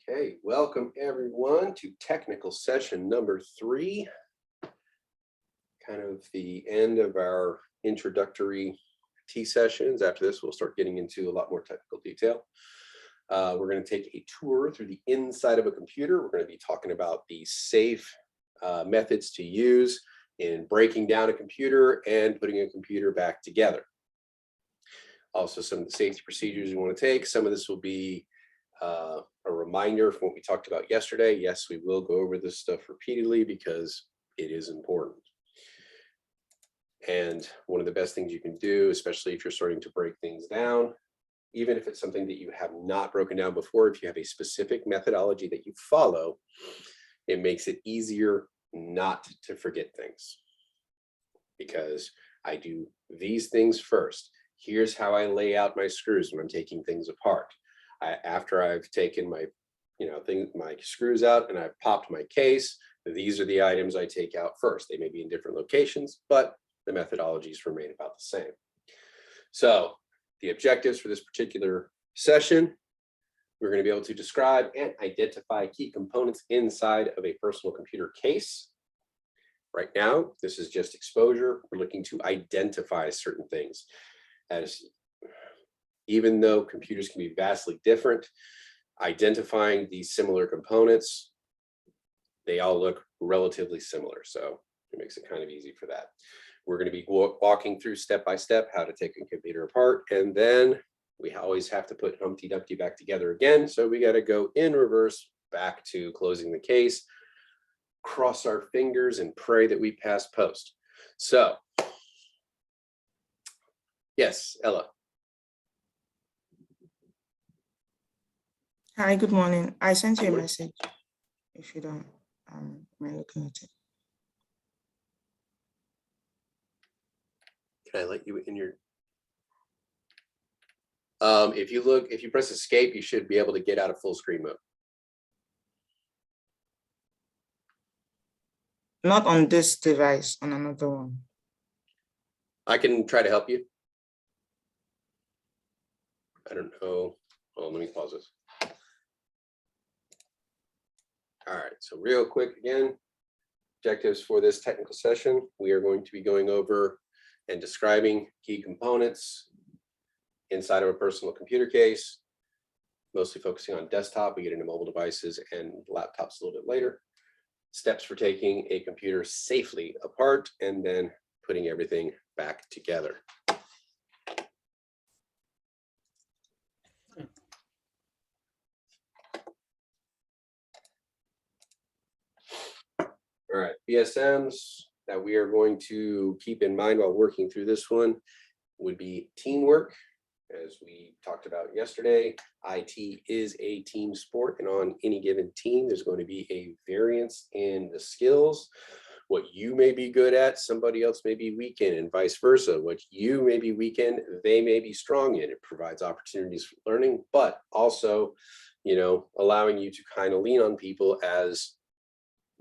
Okay, welcome everyone to technical session number 3. Kind of the end of our introductory T sessions. After this, we'll start getting into a lot more technical detail. We're going to take a tour through the inside of a computer. We're going to be talking about the safe methods to use in breaking down a computer and putting a computer back together. Also, some of the safety procedures you want to take. Some of this will be a reminder from what we talked about yesterday. Yes, we will go over this stuff repeatedly because it is important. And one of the best things you can do, especially if you're starting to break things down, even if it's something that you have not broken down before, if you have a specific methodology that you follow, it makes it easier not to forget things. Because I do these things first. Here's how I lay out my screws when I'm taking things apart. After I've taken my, my screws out and I've popped my case, these are the items I take out first. They may be in different locations, but the methodologies remain about the same. So the objectives for this particular session, we're going to be able to describe and identify key components inside of a personal computer case. Right now, this is just exposure. We're looking to identify certain things. Even though computers can be vastly different, identifying these similar components, they all look relatively similar. So it makes it kind of easy for that. We're going to be walking through step by step how to take a computer apart. And then we always have to put Humpty Dumpty back together again. So we got to go in reverse back to closing the case, cross our fingers and pray that we pass post. So, yes, Ella. Hi, good morning. I sent you a message. If you don't mind looking at it. Can I let you in your? If you press escape, you should be able to get out of full screen mode. Not on this device, on another one. I can try to help you. I don't know. Oh, let me pause this. All right, so real quick again, objectives for this technical session. We are going to be going over and describing key components inside of a personal computer case, mostly focusing on desktop. We get into mobile devices and laptops a little bit later. Steps for taking a computer safely apart and then putting everything back together. All right, BSMs that we are going to keep in mind while working through this one would be teamwork. As we talked about yesterday, IT is a team sport, and on any given team, there's going to be a variance in the skills. What you may be good at, somebody else may be weak in, and vice versa. What you may be weak in, they may be strong in. It provides opportunities for learning, but also, allowing you to kind of lean on people as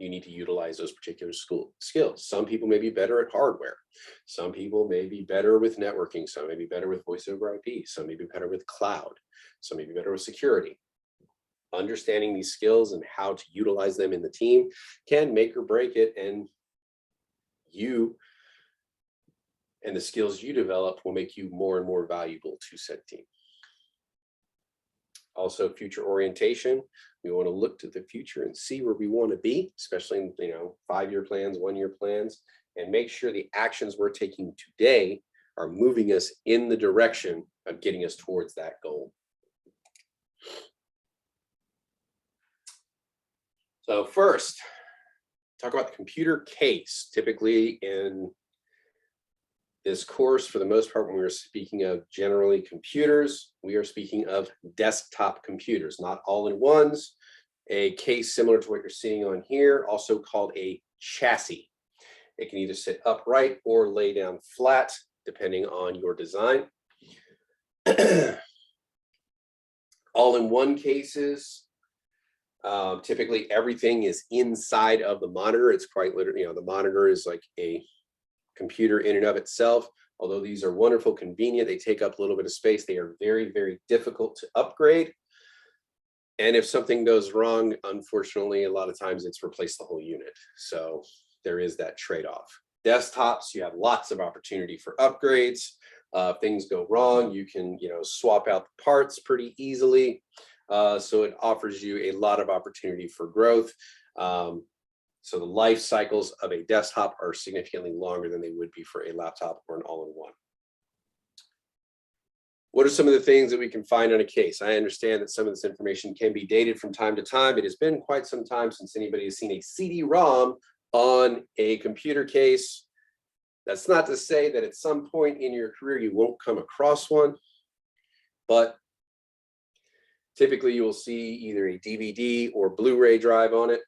you need to utilize those particular skills. Some people may be better at hardware. Some people may be better with networking. Some may be better with voice over IP. Some may be better with cloud. Some may be better with security. Understanding these skills and how to utilize them in the team can make or break it, and you and the skills you develop will make you more and more valuable to said team. Also, future orientation. We want to look to the future and see where we want to be, especially in 5-year plans, 1-year plans, and make sure the actions we're taking today are moving us in the direction of getting us towards that goal. So first, talk about the computer case. Typically in this course, for the most part, when we are speaking of generally computers, we are speaking of desktop computers, not all-in-ones. A case similar to what you're seeing on here, also called a chassis. It can either sit upright or lay down flat, depending on your design. All-in-one cases, typically everything is inside of the monitor. It's quite literally, the monitor is like a computer in and of itself. Although these are wonderful, convenient, they take up a little bit of space. They are very, very difficult to upgrade. And if something goes wrong, unfortunately, a lot of times it's replace the whole unit. So there is that trade-off. Desktops, you have lots of opportunity for upgrades. If things go wrong, you can, swap out the parts pretty easily. So it offers you a lot of opportunity for growth. So the life cycles of a desktop are significantly longer than they would be for a laptop or an all-in-one. What are some of the things that we can find on a case? I understand that some of this information can be dated from time to time. It has been quite some time since anybody has seen a CD-ROM on a computer case. That's not to say that at some point in your career you won't come across one, but typically you will see either a DVD or Blu-ray drive on it.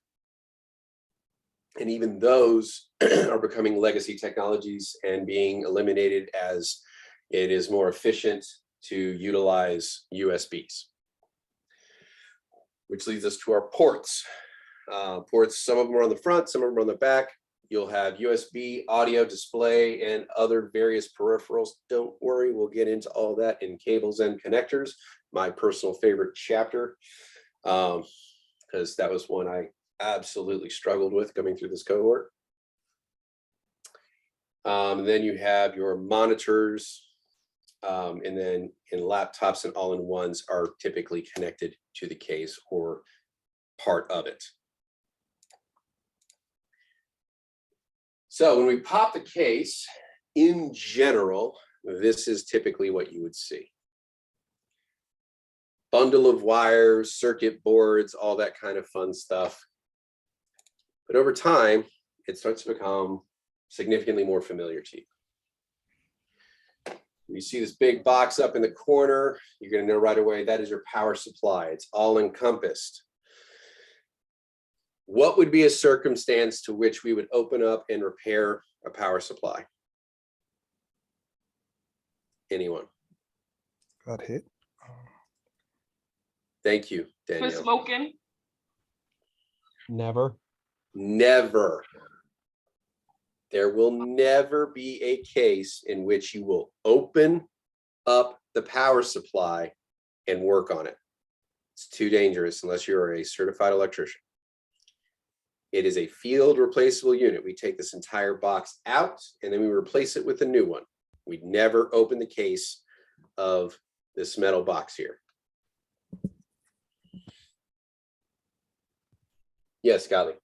And even those are becoming legacy technologies and being eliminated as it is more efficient to utilize USBs. Which leads us to our ports. Ports, some of them are on the front, some of them are on the back. You'll have USB, audio, display, and other various peripherals. Don't worry, we'll get into all that in cables and connectors. My personal favorite chapter, because that was one I absolutely struggled with coming through this cohort. Then you have your monitors, and then in laptops and all-in-ones are typically connected to the case or part of it. So when we pop the case, in general, this is typically what you would see. Bundle of wires, circuit boards, all that kind of fun stuff. But over time, it starts to become significantly more familiar to you. You see this big box up in the corner, you're going to know right away that is your power supply. It's all encompassed. What would be a circumstance to which we would open up and repair a power supply? Anyone? Got hit. Thank you, For Danielle. smoking. Never. Never. There will never be a case in which you will open up the power supply and work on it. It's too dangerous unless you're a certified electrician. It is a field replaceable unit. We take this entire box out and then we replace it with a new one. We'd never open the case of this metal box here. Yes, Golly.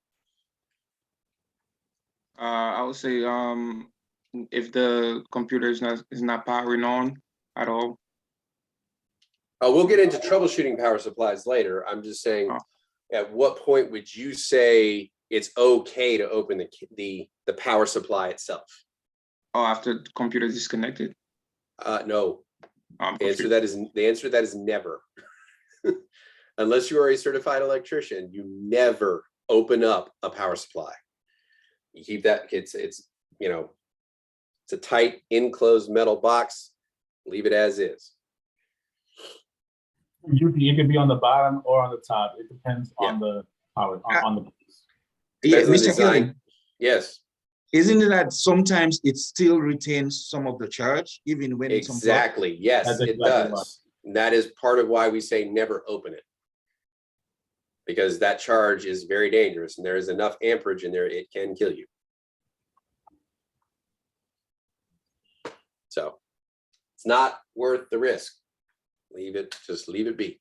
I would say if the computer is not powering on at all. Oh, we'll get into troubleshooting power supplies later. I'm just saying, at what point would you say it's okay to open the power supply itself? Oh, after the computer is disconnected? No. The answer to that is never. Unless you are a certified electrician, you never open up a power supply. You keep that, it's a tight enclosed metal box, leave it as is. Usually it could be on the bottom or on the top. It depends on the power, on the piece. Yeah, Depends on the Mr. design. Kelly, Yes, isn't it that sometimes it still retains some of the charge, even when it's unplugged? exactly. Yes, That's it exactly does. And that is part of why we say never open it. Because that charge is very dangerous and there is enough amperage in there, it can kill you. So it's not worth the risk. Just leave it be.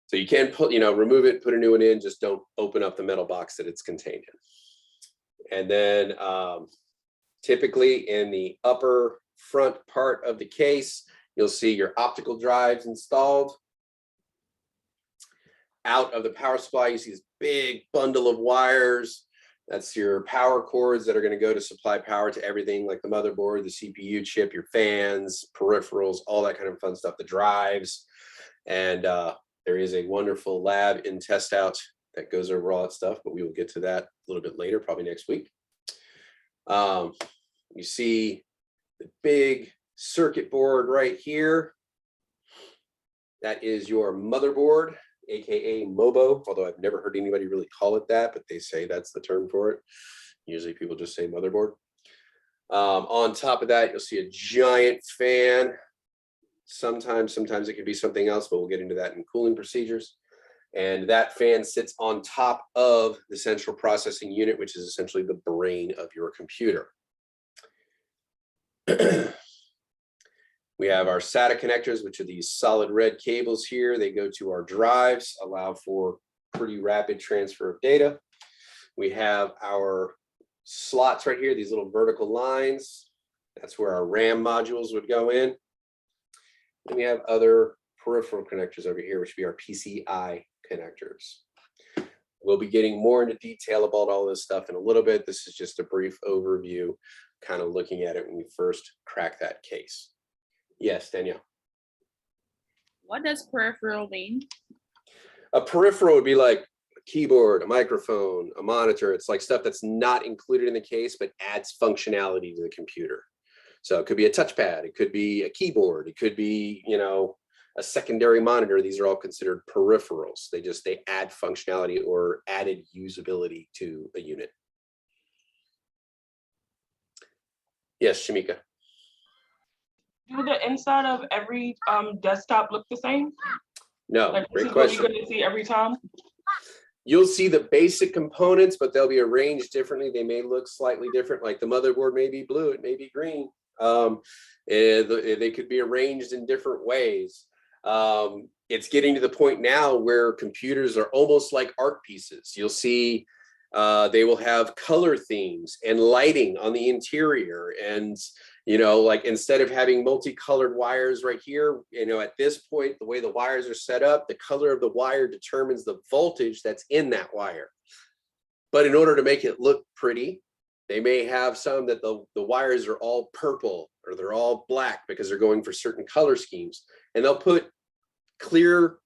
So you can put, remove it, put a new one in, just don't open up the metal box that it's contained in. And then typically in the upper front part of the case, you'll see your optical drives installed. Out of the power supply, you see this big bundle of wires. That's your power cords that are going to go to supply power to everything like the motherboard, the CPU chip, your fans, peripherals, all that kind of fun stuff, the drives. And there is a wonderful lab in Test Out that goes over all that stuff, but we will get to that a little bit later, probably next week. You see the big circuit board right here. That is your motherboard, AKA MOBO, although I've never heard anybody really call it that, but they say that's the term for it. Usually people just say motherboard. On top of that, you'll see a giant fan. sometimes it could be something else, but we'll get into that in cooling procedures. And that fan sits on top of the central processing unit, which is essentially the brain of your computer. We have our SATA connectors, which are these solid red cables here. They go to our drives, allow for pretty rapid transfer of data. We have our slots right here, these little vertical lines. That's where our RAM modules would go in. And we have other peripheral connectors over here, which would be our PCIe connectors. We'll be getting more into detail about all this stuff in a little bit. This is just a brief overview, kind of looking at it when we first crack that case. Yes, Danielle. What does peripheral mean? A peripheral would be like a keyboard, a microphone, a monitor. It's like stuff that's not included in the case, but adds functionality to the computer. So it could be a touchpad, it could be a keyboard, it could be, you know, a secondary monitor. These are all considered peripherals. They add functionality or added usability to a unit. Yes, Shamika. Do the inside of every desktop look the same? No, Like, this great is what question. you're gonna see every time? You'll see the basic components, but they'll be arranged differently. They may look slightly different, like the motherboard may be blue, it may be green. They could be arranged in different ways. It's getting to the point now where computers are almost like art pieces. You'll see they will have color themes and lighting on the interior. And, you know, like instead of having multicolored wires right here, you know, at this point, the way the wires are set up, the color of the wire determines the voltage that's in that wire. But in order to make it look pretty, they may have some that the wires are all purple or they're all black because they're going for certain color schemes. And they'll put clear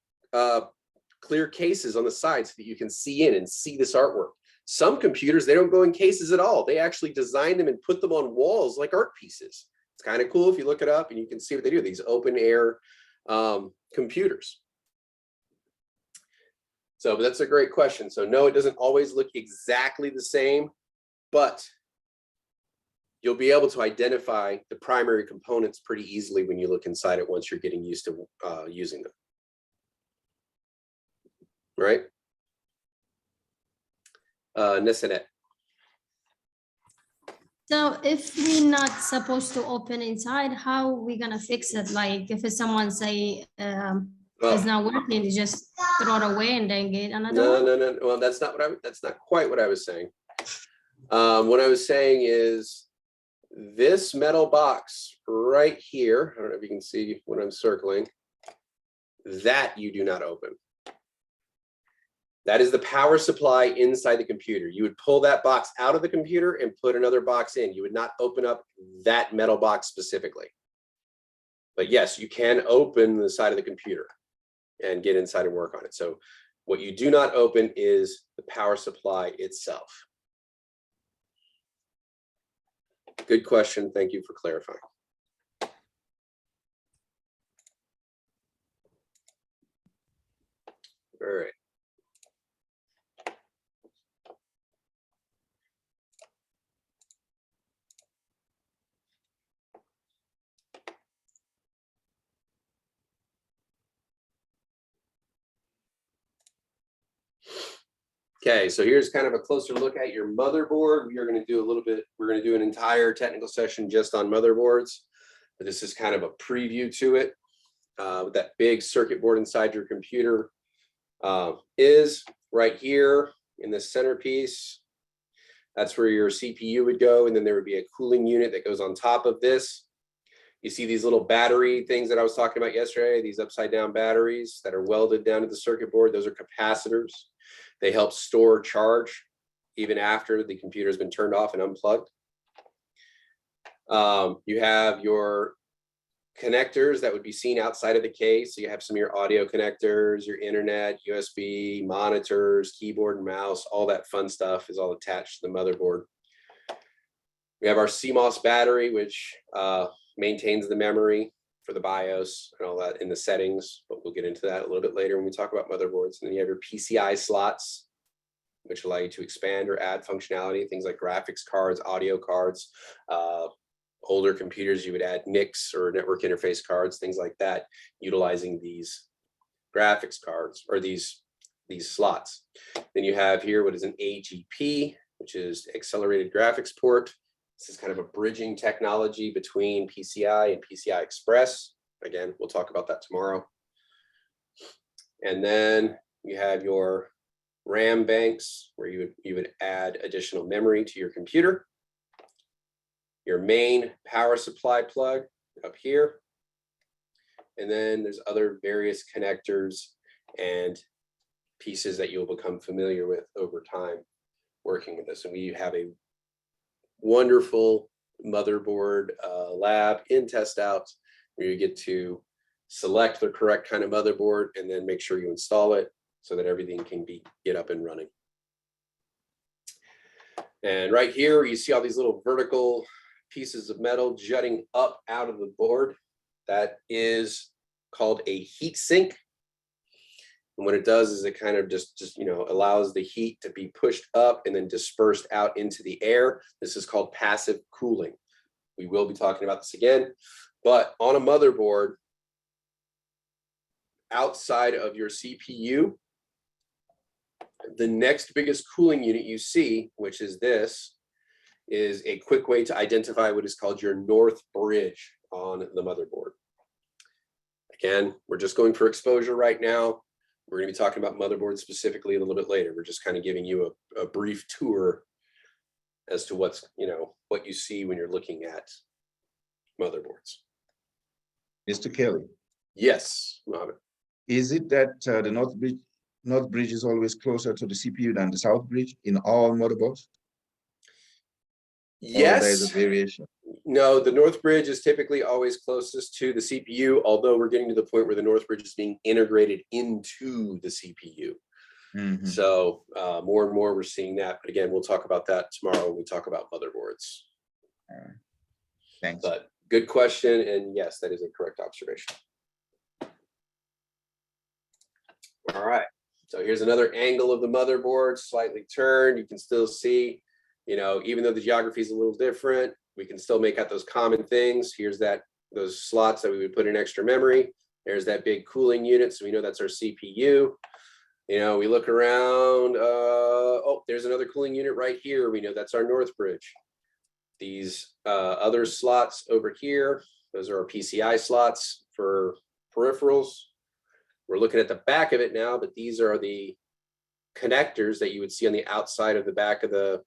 cases on the side so that you can see in and see this artwork. Some computers, they don't go in cases at all. They actually design them and put them on walls like art pieces. It's kind of cool if you look it up and you can see what they do, these open air computers. So but that's a great question. So no, it doesn't always look exactly the same, but you'll be able to identify the primary components pretty easily when you look inside it once you're getting used to using them. Right? Nesanet. So if we're not supposed to open inside, how are we gonna fix it? Like if someone say it's not working, you just throw it away and then get another one? No. Well, that's not quite what I was saying. What I was saying is this metal box right here, I don't know if you can see what I'm circling, that you do not open. That is the power supply inside the computer. You would pull that box out of the computer and put another box in. You would not open up that metal box specifically. But yes, you can open the side of the computer and get inside and work on it. So what you do not open is the power supply itself. Good question. Thank you for clarifying. All right. Okay, so here's kind of a closer look at your motherboard. We are going to do we're going to do an entire technical session just on motherboards. But this is kind of a preview to it. That big circuit board inside your computer is right here in the centerpiece. That's where your CPU would go. And then there would be a cooling unit that goes on top of this. You see these little battery things that I was talking about yesterday, these upside down batteries that are welded down to the circuit board. Those are capacitors. They help store charge even after the computer has been turned off and unplugged. You have your connectors that would be seen outside of the case. So you have some of your audio connectors, your internet, USB, monitors, keyboard and mouse, all that fun stuff is all attached to the motherboard. We have our CMOS battery, which maintains the memory for the BIOS and all that in the settings, but we'll get into that a little bit later when we talk about motherboards. And then you have your PCI slots, which allow you to expand or add functionality, things like graphics cards, audio cards, older computers, you would add NICs or network interface cards, things like that, utilizing these graphics cards or these slots. Then you have here what is an AGP, which is accelerated graphics port. This is kind of a bridging technology between PCI and PCI Express. Again, we'll talk about that tomorrow. And then you have your RAM banks where you would add additional memory to your computer. Your main power supply plug up here. And then there's other various connectors and pieces that you'll become familiar with over time working with this. And we have a wonderful motherboard lab in Test Out where you get to select the correct kind of motherboard and then make sure you install it so that everything can get up and running. And right here, you see all these little vertical pieces of metal jutting up out of the board. That is called a heat sink. And what it does is it kind of just allows the heat to be pushed up and then dispersed out into the air. This is called passive cooling. We will be talking about this again, but on a motherboard, outside of your CPU, the next biggest cooling unit you see, which is this, is a quick way to identify what is called your north bridge on the motherboard. Again, we're just going for exposure right now. We're going to be talking about motherboards specifically a little bit later. We're just kind of giving you a brief tour as to what you see when you're looking at motherboards. Mr. Kelly, Yes, Mohammed. is it that the north bridge is always closer to the CPU than the south bridge in all motherboards? Or there's a Yes. variation. No, the north bridge is typically always closest to the CPU, although we're getting to the point where the north bridge is being integrated into the CPU. Mhm. So more and more we're seeing that. But again, we'll talk about that tomorrow when we talk about motherboards. Thanks. But good question. And yes, that is a correct observation. All right. So here's another angle of the motherboard, slightly turned. You can still see, even though the geography is a little different, we can still make out those common things. Here's those slots that we would put in extra memory. There's that big cooling unit. So we know that's our CPU. We look around, oh, there's another cooling unit right here. We know that's our north bridge. These other slots over here, those are our PCI slots for peripherals. We're looking at the back of it now, but these are the connectors that you would see on the outside of the back of the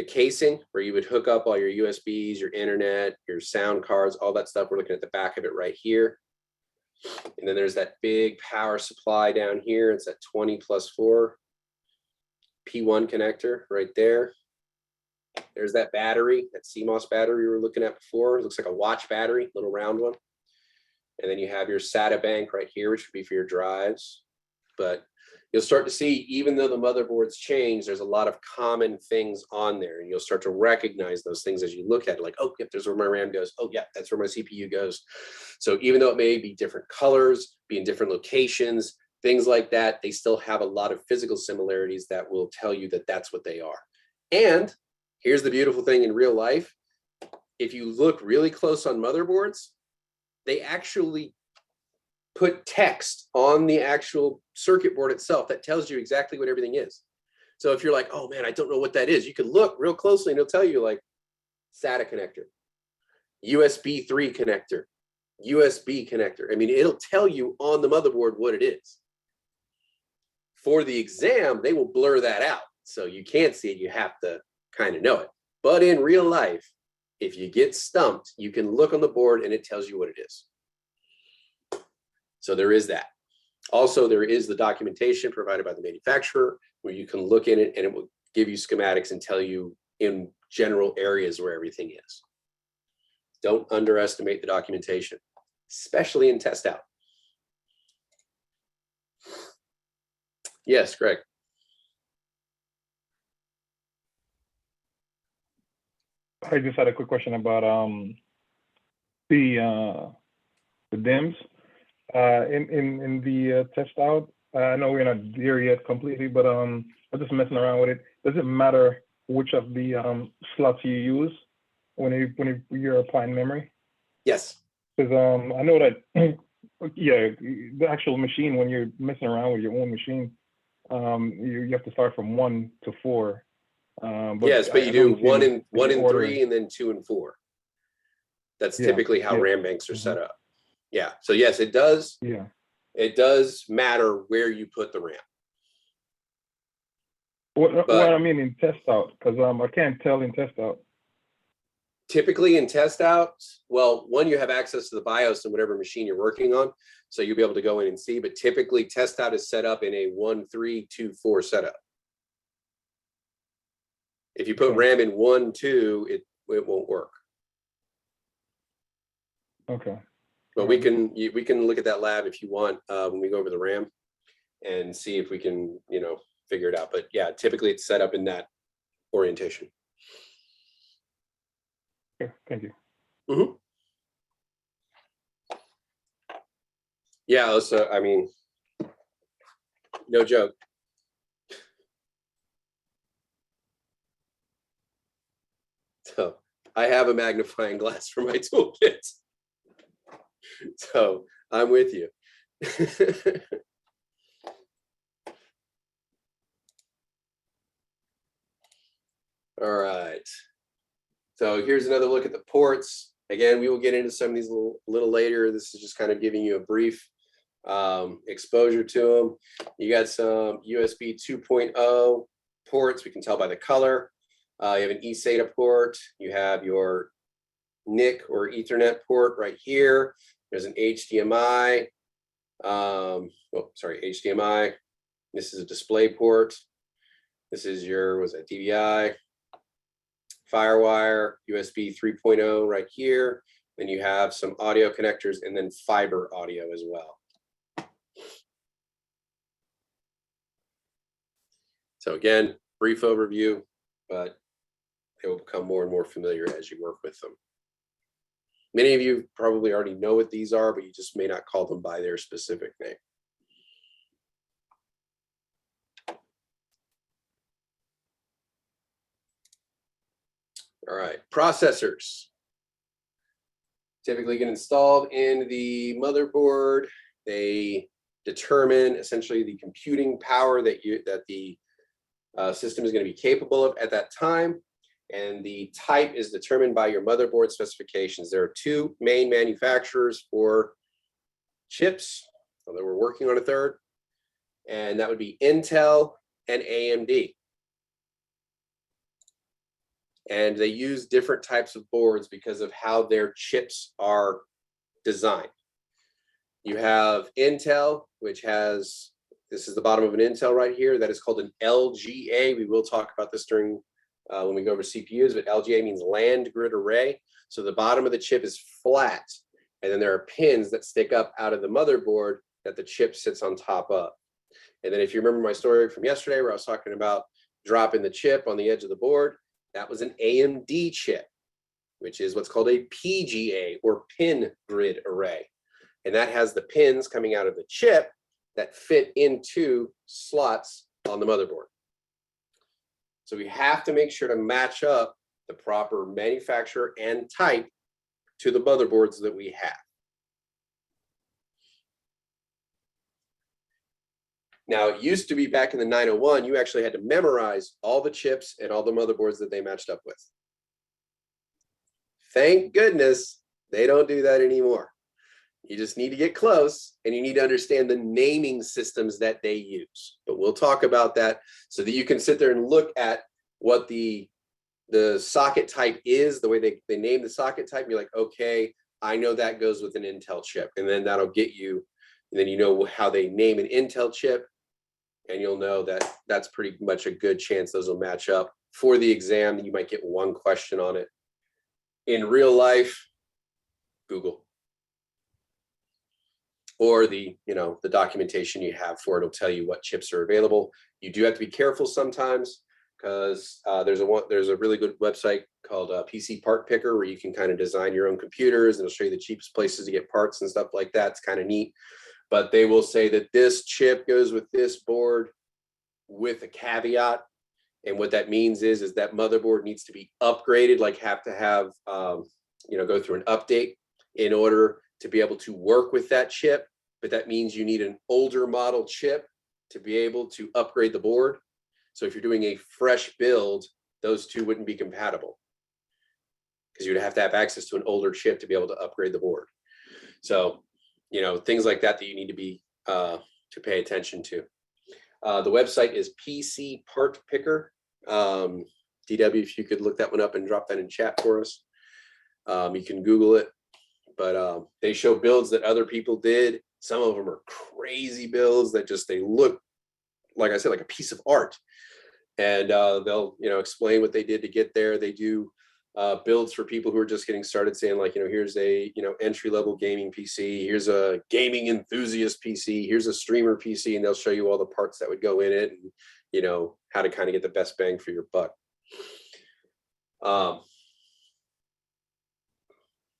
casing, where you would hook up all your USBs, your internet, your sound cards, all that stuff. We're looking at the back of it right here. And then there's that big power supply down here. It's that 20+4 P1 connector right there. There's that battery, that CMOS battery we were looking at before. It looks like a watch battery, little round one. And then you have your SATA bank right here, which would be for your drives. But you'll start to see, even though the motherboards change, there's a lot of common things on there. And you'll start to recognize those things as you look at it, like, oh, yep, there's where my RAM goes. Oh, yeah, that's where my CPU goes. So even though it may be different colors, be in different locations, things like that, they still have a lot of physical similarities that will tell you that that's what they are. And here's the beautiful thing in real life. If you look really close on motherboards, they actually put text on the actual circuit board itself that tells you exactly what everything is. So if you're like, oh man, I don't know what that is, you can look real closely and it'll tell you, like, SATA connector, USB 3 connector, USB connector. I mean, it'll tell you on the motherboard what it is. For the exam, they will blur that out. So you can't see it, you have to kind of know it. But in real life, if you get stumped, you can look on the board and it tells you what it is. So there is that. Also, there is the documentation provided by the manufacturer where you can look in it and it will give you schematics and tell you in general areas where everything is. Don't underestimate the documentation, especially in Test Out. Yes, Greg. I just had a quick question about the DIMMs in the Test Out. I know we're not there yet completely, but I'm just messing around with it. Does it matter which of the slots you use when you're applying memory? Yes. Because I know that yeah, the actual machine, when you're messing around with your own machine, you have to start from 1 to 4. Yes, but I you do don't see 1 any and 1 and order. 3, and then 2 and 4. That's Yeah, typically how yeah. RAM banks are Mhm. set up. Yeah. So yes, it does. Yeah. It does matter where you put the RAM. What But- I mean in test out, because I can't tell in test out. Typically in test out, well, one, you have access to the BIOS and whatever machine you're working on, so you'll be able to go in and see. But typically, test out is set up in a 1, 3, 2, 4 setup. If you put Okay. RAM in 1, 2, it won't work. Okay. But Alright. we can look at that lab if you want when we go over the RAM and see if we can, figure it out. But yeah, typically it's set up in that orientation. Okay. Thank you. Mm-hmm. Yeah, so I mean, no joke. So I have a magnifying glass for my toolkit. So I'm with you. All right. So here's another look at the ports. Again, we will get into some of these a little later. This is just kind of giving you a brief exposure to them. You got some USB 2.0 ports. We can tell by the color. You have an eSATA port. You have your NIC or Ethernet port right here. There's an HDMI. HDMI. This is a display port. This is your, was that DVI? Firewire, USB 3.0 right here. Then you have some audio connectors and then fiber audio as well. So again, brief overview, but they will become more and more familiar as you work with them. Many of you probably already know what these are, but you just may not call them by their specific name. All right, processors typically get installed in the motherboard. They determine essentially the computing power that the system is going to be capable of at that time. And the type is determined by your motherboard specifications. There are 2 main manufacturers for chips, although we're working on a third, and that would be Intel and AMD. And they use different types of boards because of how their chips are designed. You have Intel, which has, this is the bottom of an Intel right here, that is called an LGA. We will talk about this during when we go over CPUs, but LGA means land grid array. So the bottom of the chip is flat, and then there are pins that stick up out of the motherboard that the chip sits on top of. And then if you remember my story from yesterday where I was talking about dropping the chip on the edge of the board, that was an AMD chip, which is what's called a PGA or pin grid array. And that has the pins coming out of the chip that fit into slots on the motherboard. So we have to make sure to match up the proper manufacturer and type to the motherboards that we have. Now, it used to be back in the 901, you actually had to memorize all the chips and all the motherboards that they matched up with. Thank goodness they don't do that anymore. You just need to get close and you need to understand the naming systems that they use. But we'll talk about that so that you can sit there and look at what the socket type is, the way they name the socket type. And you're like, okay, I know that goes with an Intel chip. And then that'll get you, and then you know how they name an Intel chip. And you'll know that that's pretty much a good chance those will match up. For the exam, you might get one question on it. In real life, Google. Or the documentation you have for it will tell you what chips are available. You do have to be careful sometimes because there's a really good website called PC Part Picker where you can kind of design your own computers and it'll show you the cheapest places to get parts and stuff like that. It's kind of neat. But they will say that this chip goes with this board with a caveat. And what that means is that motherboard needs to be upgraded, like have to have, go through an update in order to be able to work with that chip. But that means you need an older model chip to be able to upgrade the board. So if you're doing a fresh build, those two wouldn't be compatible because you'd have to have access to an older chip to be able to upgrade the board. So, things like that you need to be to pay attention to. The website is PC Part Picker. DW, if you could look that one up and drop that in chat for us. You can Google it, but they show builds that other people did. Some of them are crazy builds that they look, like I said, like a piece of art. And they'll, explain what they did to get there. They do builds for people who are just getting started, saying like, here's a, entry-level gaming PC, here's a gaming enthusiast PC, here's a streamer PC, and they'll show you all the parts that would go in it and, how to kind of get the best bang for your buck.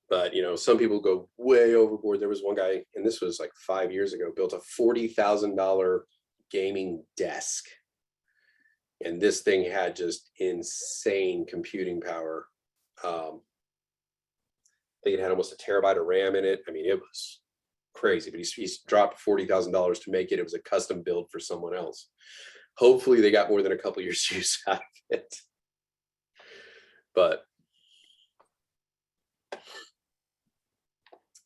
But, some people go way overboard. There was one guy, and this was like 5 years ago, built a $40,000 gaming desk. And this thing had just insane computing power. I think it had almost a terabyte of RAM in it. I mean, it was crazy, but he's dropped $40,000 to make it. It was a custom build for someone else. Hopefully they got more than a couple years use out of it. But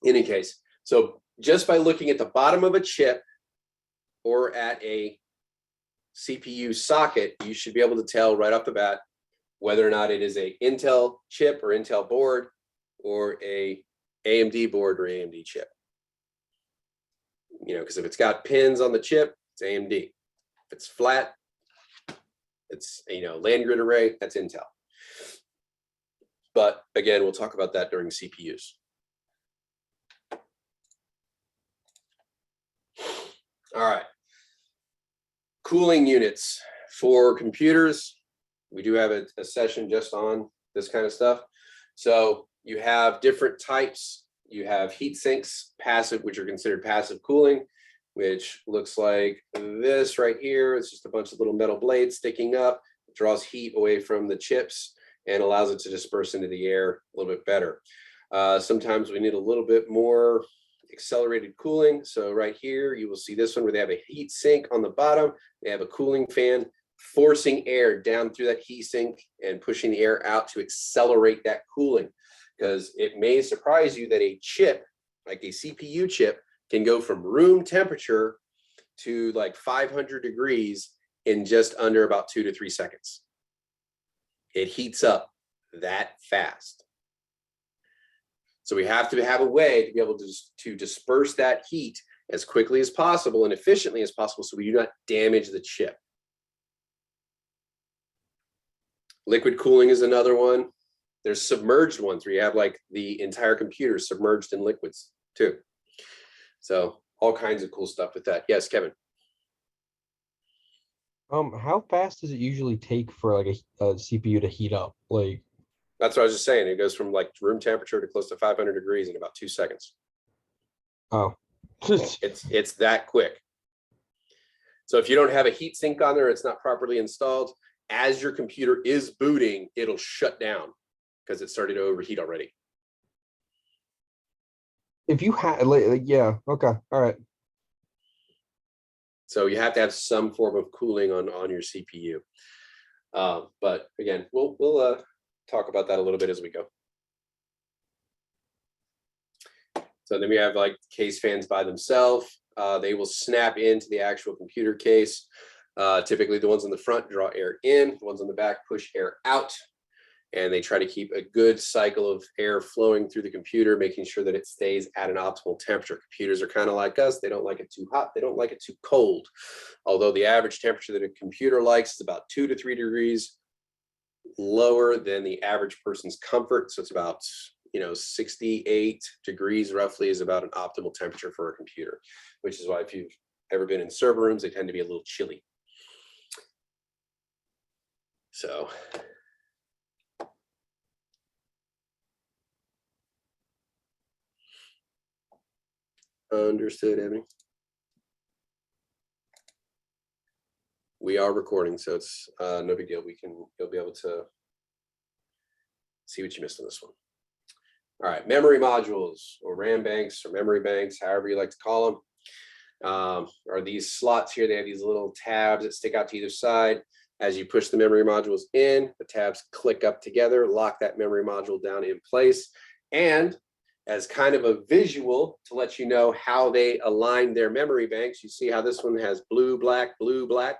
in any case, so just by looking at the bottom of a chip or at a CPU socket, you should be able to tell right off the bat whether or not it is a Intel chip or Intel board or a AMD board or AMD chip. Because if it's got pins on the chip, it's AMD. If it's flat, it's land grid array, that's Intel. But again, we'll talk about that during CPUs. All right. Cooling units for computers. We do have a session just on this kind of stuff. So you have different types. You have heat sinks, passive, which are considered passive cooling, which looks like this right here. It's just a bunch of little metal blades sticking up. It draws heat away from the chips and allows it to disperse into the air a little bit better. Sometimes we need a little bit more accelerated cooling. So right here, you will see this one where they have a heat sink on the bottom. They have a cooling fan forcing air down through that heat sink and pushing the air out to accelerate that cooling. Because it may surprise you that a chip, like a CPU chip, can go from room temperature to like 500 degrees in just under about 2 to 3 seconds. It heats up that fast. So we have to have a way to be able to disperse that heat as quickly as possible and efficiently as possible so we do not damage the chip. Liquid cooling is another one. There's submerged ones where you have like the entire computer submerged in liquids too. So all kinds of cool stuff with that. Yes, Kevin. How fast does it usually take for like a CPU to heat up? Like, that's what I was just saying. It goes from like room temperature to close to 500 degrees in about 2 seconds. oh, It's that quick. So if you don't have a heat sink on there, it's not properly installed, as your computer is booting, it'll shut down because it started to overheat already. if you had, like, yeah, okay, all right. So you have to have some form of cooling on your CPU. But again, we'll talk about that a little bit as we go. So then we have like case fans by themselves. They will snap into the actual computer case. Typically the ones on the front draw air in, the ones on the back push air out. And they try to keep a good cycle of air flowing through the computer, making sure that it stays at an optimal temperature. Computers are kind of like us. They don't like it too hot. They don't like it too cold. Although the average temperature that a computer likes is about 2 to 3 degrees lower than the average person's comfort. So it's about 68 degrees roughly is about an optimal temperature for a computer, which is why if you've ever been in server rooms, they tend to be a little chilly. So understood, Ebony. We are recording, so it's no big deal. You'll be able to see what you missed on this one. All right, memory modules or RAM banks or memory banks, however you like to call them, are these slots here. They have these little tabs that stick out to either side. As you push the memory modules in, the tabs click up together, lock that memory module down in place. And as kind of a visual to let you know how they align their memory banks, you see how this one has blue, black, blue, black.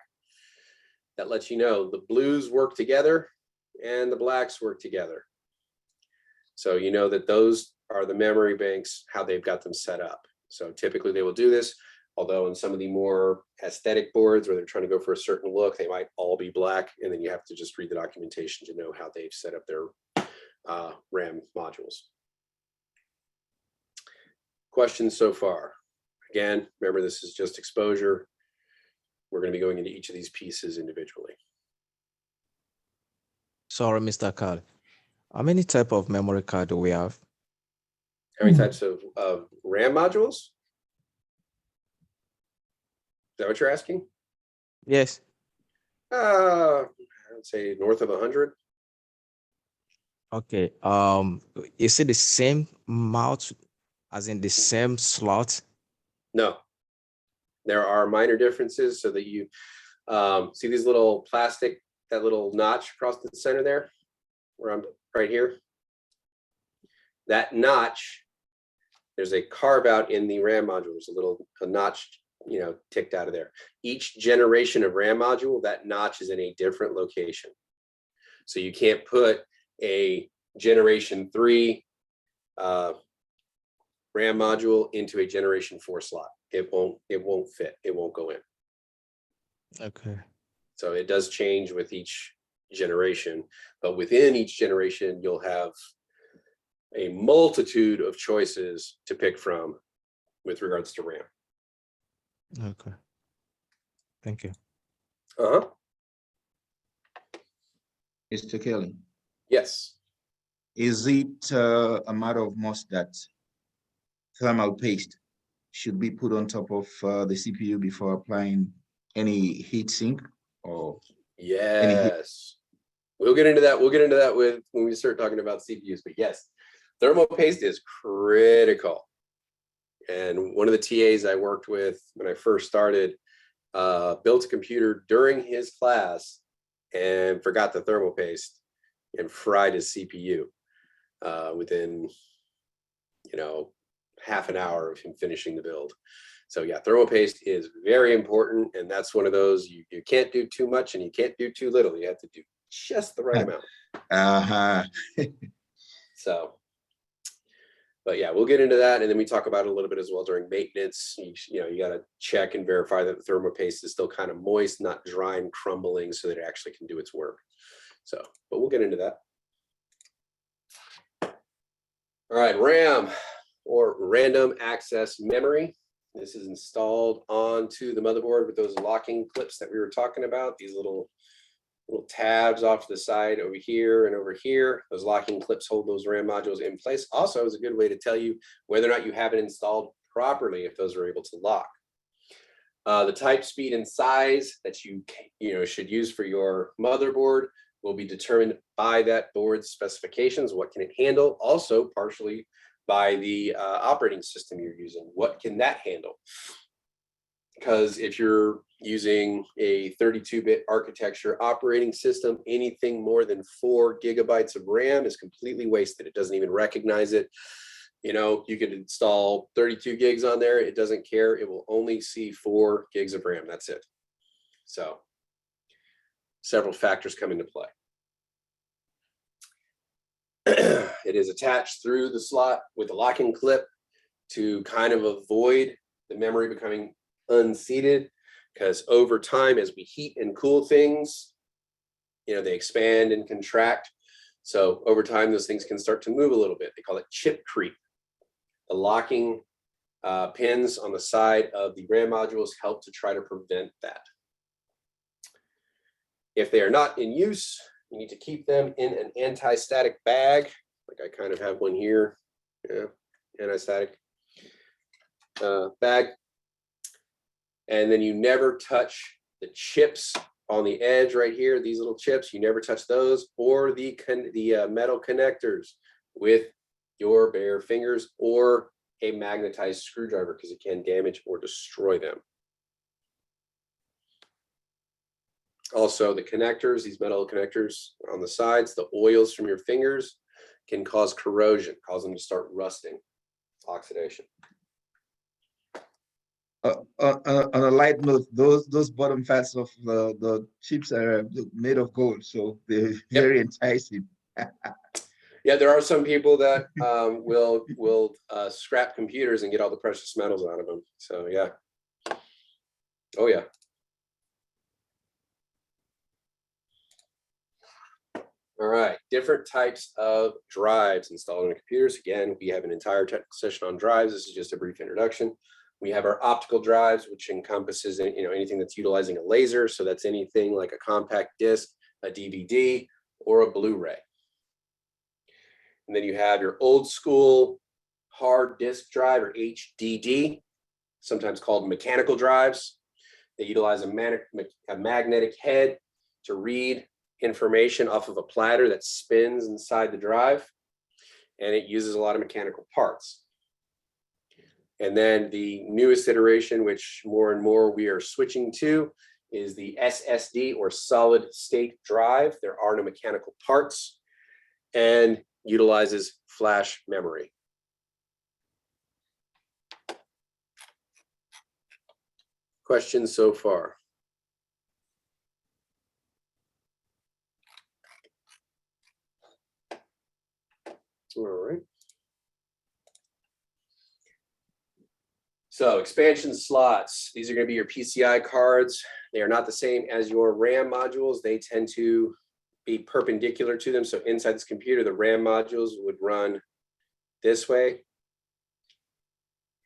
That lets you know the blues work together and the blacks work together. So you know that those are the memory banks, how they've got them set up. So typically they will do this, although in some of the more aesthetic boards where they're trying to go for a certain look, they might all be black, and then you have to just read the documentation to know how they've set up their RAM modules. Questions so far? Again, remember this is just exposure. We're going to be going into each of these pieces individually. Sorry, Mr. Carl. How many type of memory card do we have? How many types of RAM modules? Is that what you're asking? Yes. I would say north of 100. Okay. Is it the same mount as in the same slot? No. There are minor differences so that you see these little plastic, that little notch across the center there, where I'm right here. That notch, there's a carve out in the RAM module. There's a notch, ticked out of there. Each generation of RAM module, that notch is in a different location. So you can't put a generation 3 RAM module into a generation 4 slot. It won't fit. It won't go in. Okay. So it does change with each generation, but within each generation, you'll have a multitude of choices to pick from with regards to RAM. Okay. Thank you. Uh-huh. Mr. Kelly, Yes. is it a matter of must that thermal paste should be put on top of the CPU before applying any heat sink or Yes. We'll get into that. We'll get into that when we start talking about CPUs, but yes, thermal paste is critical. And one of the TAs I worked with when I first started built a computer during his class and forgot the thermal paste and fried his CPU within, half an hour of him finishing the build. So yeah, thermal paste is very important. And that's one of those, you can't do too much and you can't do too little. You have to do just the right amount. Uh-huh. So, but yeah, we'll get into that. And then we talk about it a little bit as well during maintenance. You got to check and verify that the thermal paste is still kind of moist, not dry and crumbling so that it actually can do its work. So, but we'll get into that. All right, RAM or random access memory. This is installed onto the motherboard with those locking clips that we were talking about. These little tabs off to the side over here and over here. Those locking clips hold those RAM modules in place. Also is a good way to tell you whether or not you have it installed properly if those are able to lock. The type, speed, and size that you should use for your motherboard will be determined by that board's specifications. What can it handle? Also partially by the operating system you're using. What can that handle? Because if you're using a 32-bit architecture operating system, anything more than 4 gigabytes of RAM is completely wasted. It doesn't even recognize it. You could install 32 gigs on there. It doesn't care. It will only see 4 gigs of RAM. That's it. So several factors come into play. It is attached through the slot with a locking clip to kind of avoid the memory becoming unseated, because over time, as we heat and cool things, they expand and contract. So over time, those things can start to move a little bit. They call it chip creep. The locking pins on the side of the RAM modules help to try to prevent that. If they are not in use, you need to keep them in an anti-static bag. Like I kind of have one here, anti-static bag. And then you never touch the chips on the edge right here, these little chips, you never touch those, or the metal connectors with your bare fingers or a magnetized screwdriver, because it can damage or destroy them. Also, the connectors, these metal connectors on the sides, the oils from your fingers can cause corrosion, cause them to start rusting, oxidation. On a light note, those bottom fats of the chips are made of gold, so they're very enticing. Yeah, there are some people that will scrap computers and get all the precious metals out of them. So yeah. Oh yeah. All right, different types of drives installed in computers. Again, we have an entire technical session on drives. This is just a brief introduction. We have our optical drives, which encompasses anything that's utilizing a laser. So that's anything like a compact disc, a DVD, or a Blu-ray. And then you have your old school hard disk drive, or HDD, sometimes called mechanical drives. They utilize a magnetic head to read information off of a platter that spins inside the drive, and it uses a lot of mechanical parts. And then the newest iteration, which more and more we are switching to, is the SSD, or solid state drive. There are no mechanical parts and utilizes flash memory. Questions so far? All right. So expansion slots, these are going to be your PCI cards. They are not the same as your RAM modules. They tend to be perpendicular to them. So inside this computer, the RAM modules would run this way.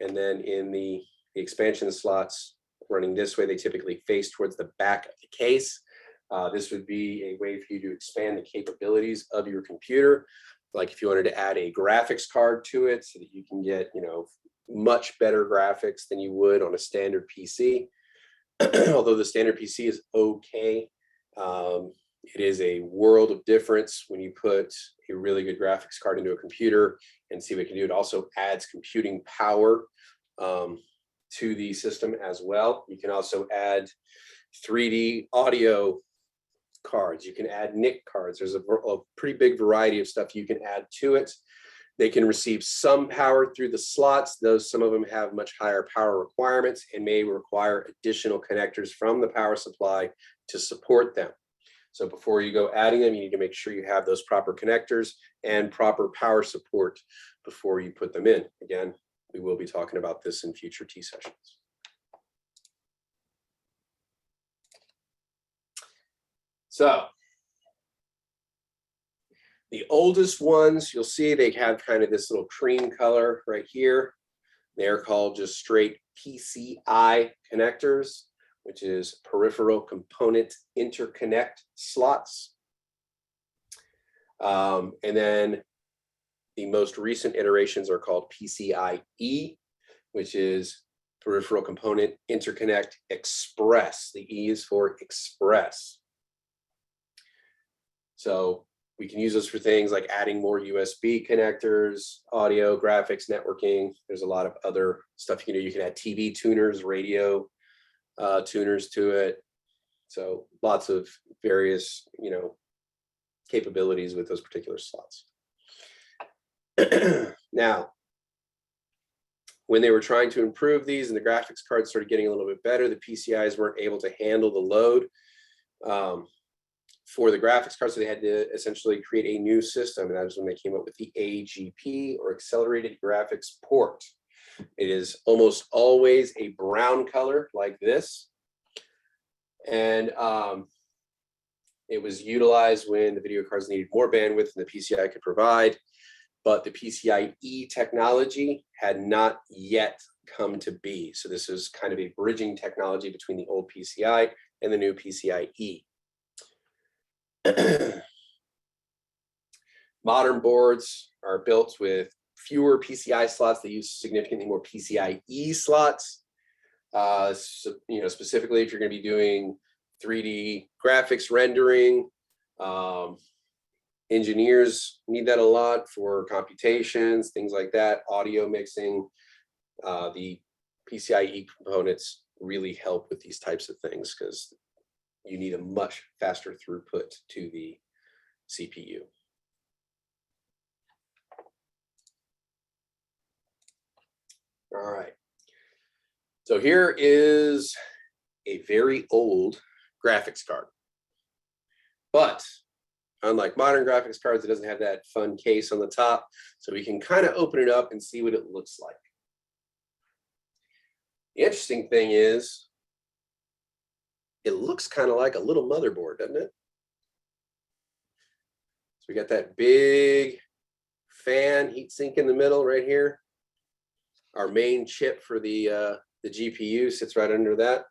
And then in the expansion slots running this way, they typically face towards the back of the case. This would be a way for you to expand the capabilities of your computer. Like if you wanted to add a graphics card to it so that you can get, much better graphics than you would on a standard PC. Although the standard PC is okay, it is a world of difference when you put a really good graphics card into a computer and see what it can do. It also adds computing power to the system as well. You can also add 3D audio cards. You can add NIC cards. There's a pretty big variety of stuff you can add to it. They can receive some power through the slots, though some of them have much higher power requirements and may require additional connectors from the power supply to support them. So before you go adding them, you need to make sure you have those proper connectors and proper power support before you put them in. Again, we will be talking about this in future T sessions. So the oldest ones, you'll see they have kind of this little cream color right here. They're called just straight PCI connectors, which is peripheral component interconnect slots. And then the most recent iterations are called PCIe, which is peripheral component interconnect express. The E is for express. So we can use those for things like adding more USB connectors, audio, graphics, networking. There's a lot of other stuff you can do. You can add TV tuners, radio tuners to it. So lots of various, capabilities with those particular slots. Now, when they were trying to improve these and the graphics cards started getting a little bit better, the PCIs weren't able to handle the load for the graphics card, so they had to essentially create a new system, and that was when they came up with the AGP, or Accelerated Graphics Port. It is almost always a brown color like this, and it was utilized when the video cards needed more bandwidth than the PCI could provide, but the PCIe technology had not yet come to be. So this is kind of a bridging technology between the old PCI and the new PCIe. Modern boards are built with fewer PCI slots. They use significantly more PCIe slots. So, specifically if you're going to be doing 3D graphics rendering. Engineers need that a lot for computations, things like that, audio mixing. The PCIe components really help with these types of things because you need a much faster throughput to the CPU. All right. So here is a very old graphics card. But unlike modern graphics cards, it doesn't have that fun case on the top. So we can kind of open it up and see what it looks like. The interesting thing is, it looks kind of like a little motherboard, doesn't it? So we got that big fan heatsink in the middle right here. Our main chip for the GPU sits right under that.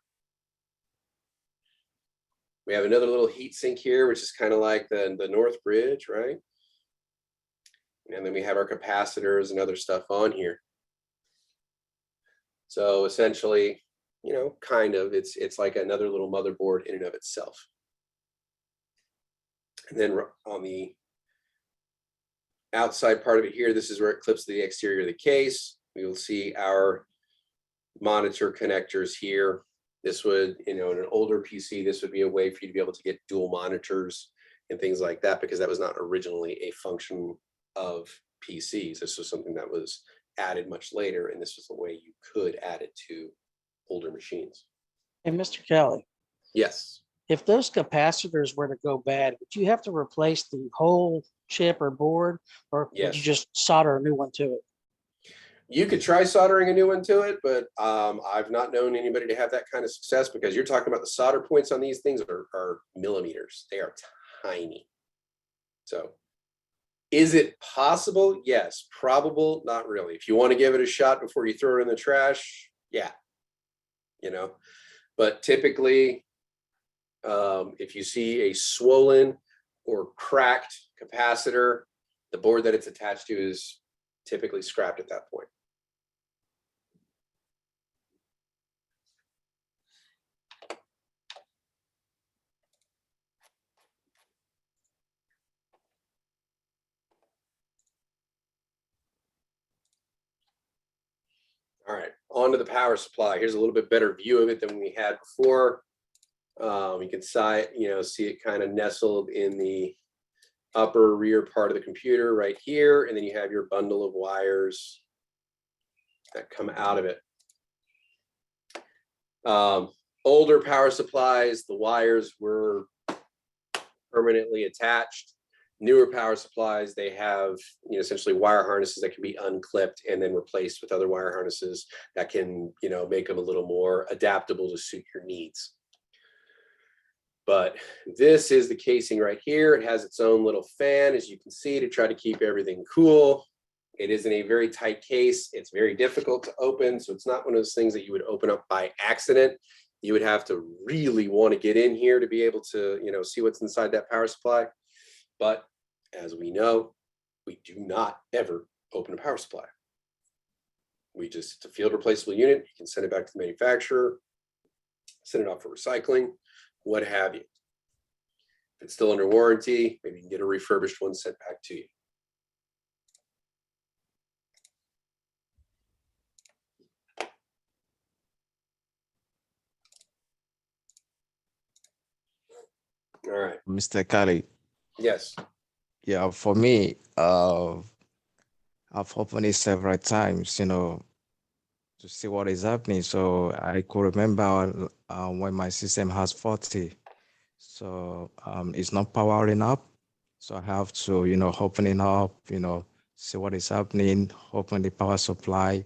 We have another little heatsink here, which is kind of like the North Bridge, right? And then we have our capacitors and other stuff on here. So essentially, you know, kind of, it's like another little motherboard in and of itself. And then on the outside part of it here, this is where it clips to the exterior of the case. We will see our monitor connectors here. This would, you know, in an older PC, this would be a way for you to be able to get dual monitors and things like that, because that was not originally a function of PCs. This was something that was added much later, and this was a way you could add it to older machines. And Mr. Kelly, Yes. if those capacitors were to go bad, would you have to replace the whole chip or board, or Yes. would you just solder a new one to it? You could try soldering a new one to it, but I've not known anybody to have that kind of success, because you're talking about the solder points on these things are millimeters. They are tiny. So is it possible? Yes. Probable? Not really. If you want to give it a shot before you throw it in the trash, yeah. You know, but typically, if you see a swollen or cracked capacitor, the board that it's attached to is typically scrapped at that point. All right, on to the power supply. Here's a little bit better view of it than we had before. You can see it kind of nestled in the upper rear part of the computer right here, and then you have your bundle of wires that come out of it. Older power supplies, the wires were permanently attached. Newer power supplies, they have essentially wire harnesses that can be unclipped and then replaced with other wire harnesses that can make them a little more adaptable to suit your needs. But this is the casing right here. It has its own little fan, as you can see, to try to keep everything cool. It is in a very tight case. It's very difficult to open, so it's not one of those things that you would open up by accident. You would have to really want to get in here to be able to see what's inside that power supply. But as we know, we do not ever open a power supply. It's a field replaceable unit. You can send it back to the manufacturer, send it off for recycling, what have you. If it's still under warranty, maybe you can get a refurbished one sent back to you. All right. Mr. Kelly. Yes. Yeah, for me, I've opened it several times, to see what is happening. So I could remember when my system has 40, so it's not powering up. So I have to, open it up, see what is happening, open the power supply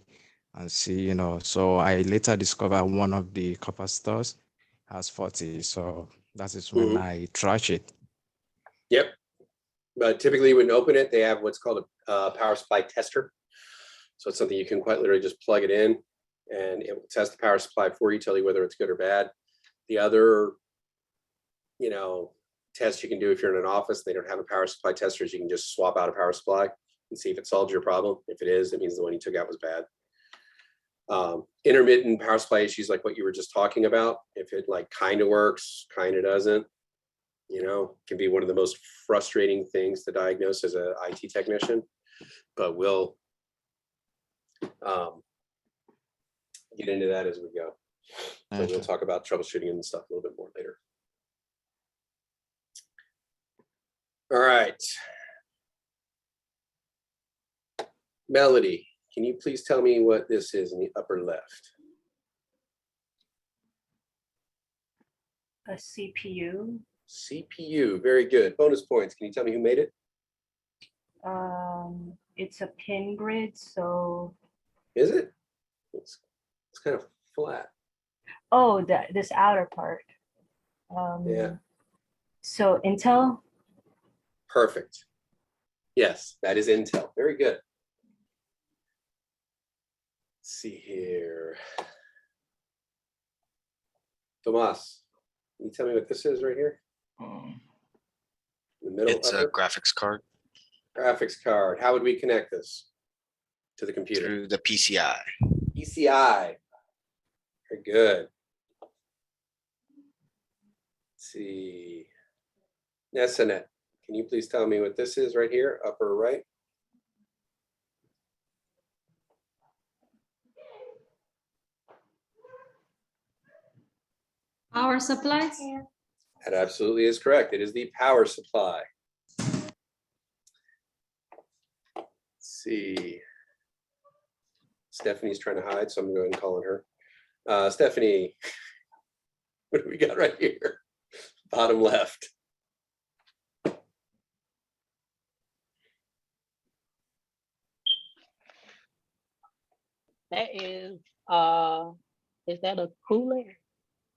and see, so I later discovered one of the capacitors has 40. So that is when I trash it. Yep. But typically when you open it, they have what's called a power supply tester. So it's something you can quite literally just plug it in and it will test the power supply for you, tell you whether it's good or bad. The other, test you can do if you're in an office, they don't have a power supply tester, is you can just swap out a power supply and see if it solves your problem. If it is, it means the one you took out was bad. Intermittent power supply issues like what you were just talking about, if it like kind of works, kind of doesn't, you know, can be one of the most frustrating things to diagnose as an IT technician, but we'll get into that as we go. So we'll talk about troubleshooting and stuff a little bit more later. All right. Melody, can you please tell me what this is in the upper left? A CPU. CPU, very good. Bonus points. Can you tell me who made it? It's a pin grid, so. Is it? It's kind of flat. Oh, this outer part. Yeah. So Intel. Perfect. Yes, that is Intel. Very good. Let's see here. Tomas, can you tell me what this is right here? In the middle. It's a graphics card. Graphics card. How would we connect this to the computer? Through the PCI. PCI. Very good. Let's see. Nesanet, can you please tell me what this is right here, upper right? Power supplies? That absolutely is correct. It is the power supply. Let's see. Stephanie's trying to hide, so I'm going to go ahead and call on her. Stephanie, what do we got right here? Bottom left. That is that a cooler?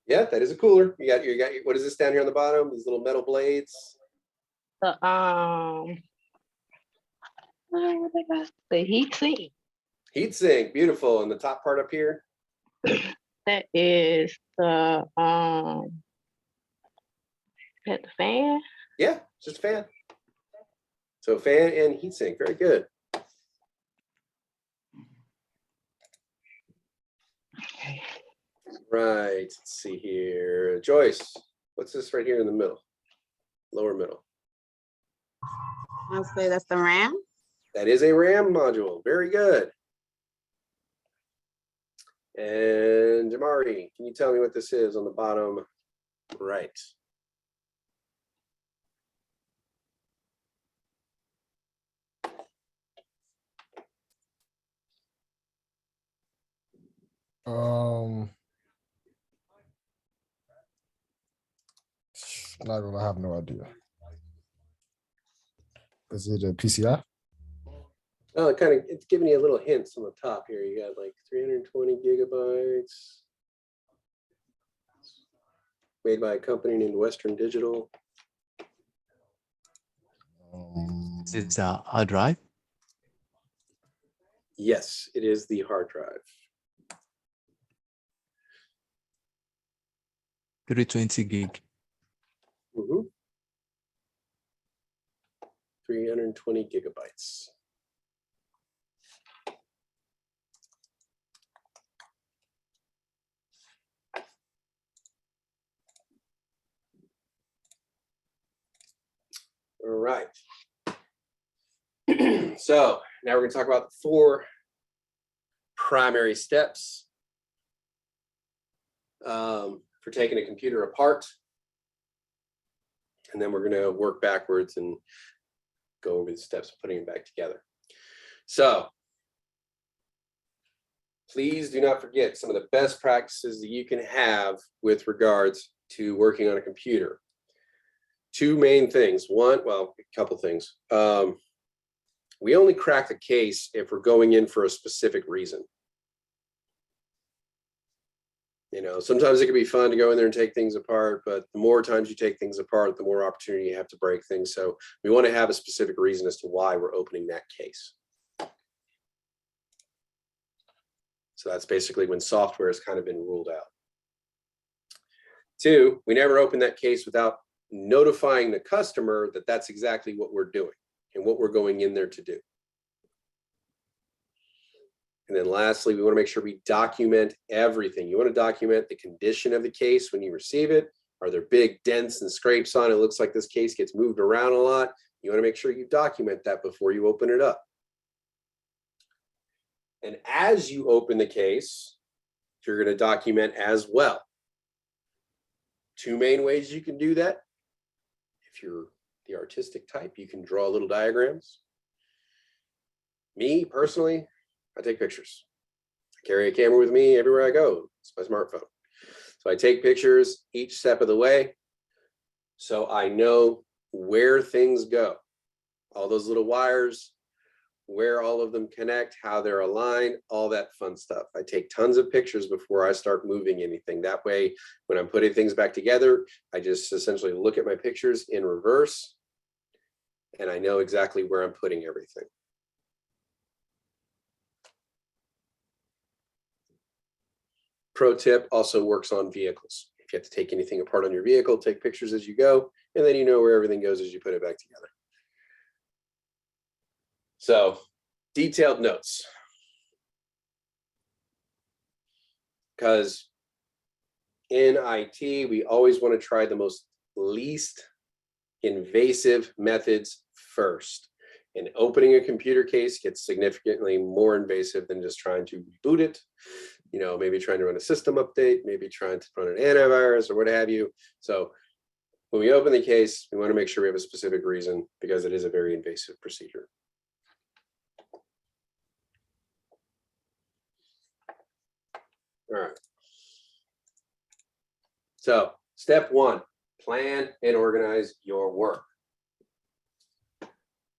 Yeah, that is a cooler. You got what is this down here on the bottom? These little metal blades. What they got? The heat sink. Heat sink, beautiful. And the top part up here. That is the fan. Yeah, just a fan. So fan and heat sink, very good. Right, let's see here. Joyce, what's this right here in the middle? Lower middle. I'll say that's the RAM. That is a RAM module, very good. And Jamari, can you tell me what this is on the bottom right? Not gonna have no idea. Is it a PCI? Oh, it's giving you a little hints on the top here. You got like 320 gigabytes. Made by a company named Western Digital. It's a hard drive. Yes, it is the hard drive. 320 gig. 320 gigabytes. All right. So now we're going to talk about the 4 primary steps for taking a computer apart. And then we're going to work backwards and go over the steps of putting it back together. So please do not forget some of the best practices that you can have with regards to working on a computer. 2 main things. One, well, a couple things. We only crack the case if we're going in for a specific reason. You know, sometimes it can be fun to go in there and take things apart, but the more times you take things apart, the more opportunity you have to break things. So we want to have a specific reason as to why we're opening that case. So that's basically when software has kind of been ruled out. 2, we never open that case without notifying the customer that that's exactly what we're doing and what we're going in there to do. And then lastly, we want to make sure we document everything. You want to document the condition of the case when you receive it. Are there big dents and scrapes on it? It looks like this case gets moved around a lot. You want to make sure you document that before you open it up. And as you open the case, you're going to document as well. Two main ways you can do that. If you're the artistic type, you can draw little diagrams. Me, personally, I take pictures. I carry a camera with me everywhere I go. It's my smartphone. So I take pictures each step of the way so I know where things go. All those little wires, where all of them connect, how they're aligned, all that fun stuff. I take tons of pictures before I start moving anything. That way, when I'm putting things back together, I just essentially look at my pictures in reverse and I know exactly where I'm putting everything. Pro tip also works on vehicles. If you have to take anything apart on your vehicle, take pictures as you go, and then you know where everything goes as you put it back together. So, detailed notes. Because in IT, we always want to try the most least invasive methods first. And opening a computer case gets significantly more invasive than just trying to reboot it. You know, maybe trying to run a system update, maybe trying to run an antivirus or what have you. So when we open the case, we want to make sure we have a specific reason because it is a very invasive procedure. All right. So step one, plan and organize your work.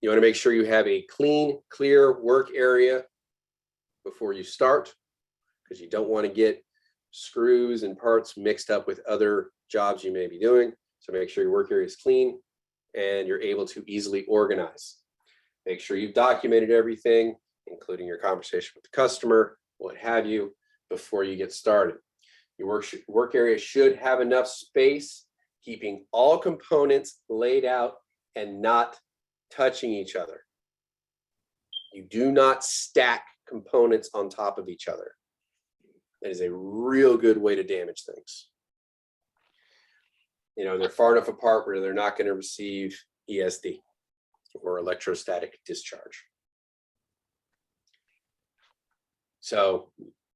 You want to make sure you have a clean, clear work area before you start, because you don't want to get screws and parts mixed up with other jobs you may be doing. So make sure your work area is clean and you're able to easily organize. Make sure you've documented everything, including your conversation with the customer, what have you, before you get started. Your work area should have enough space, keeping all components laid out and not touching each other. You do not stack components on top of each other. That is a real good way to damage things. You know, they're far enough apart where they're not going to receive ESD or electrostatic discharge. So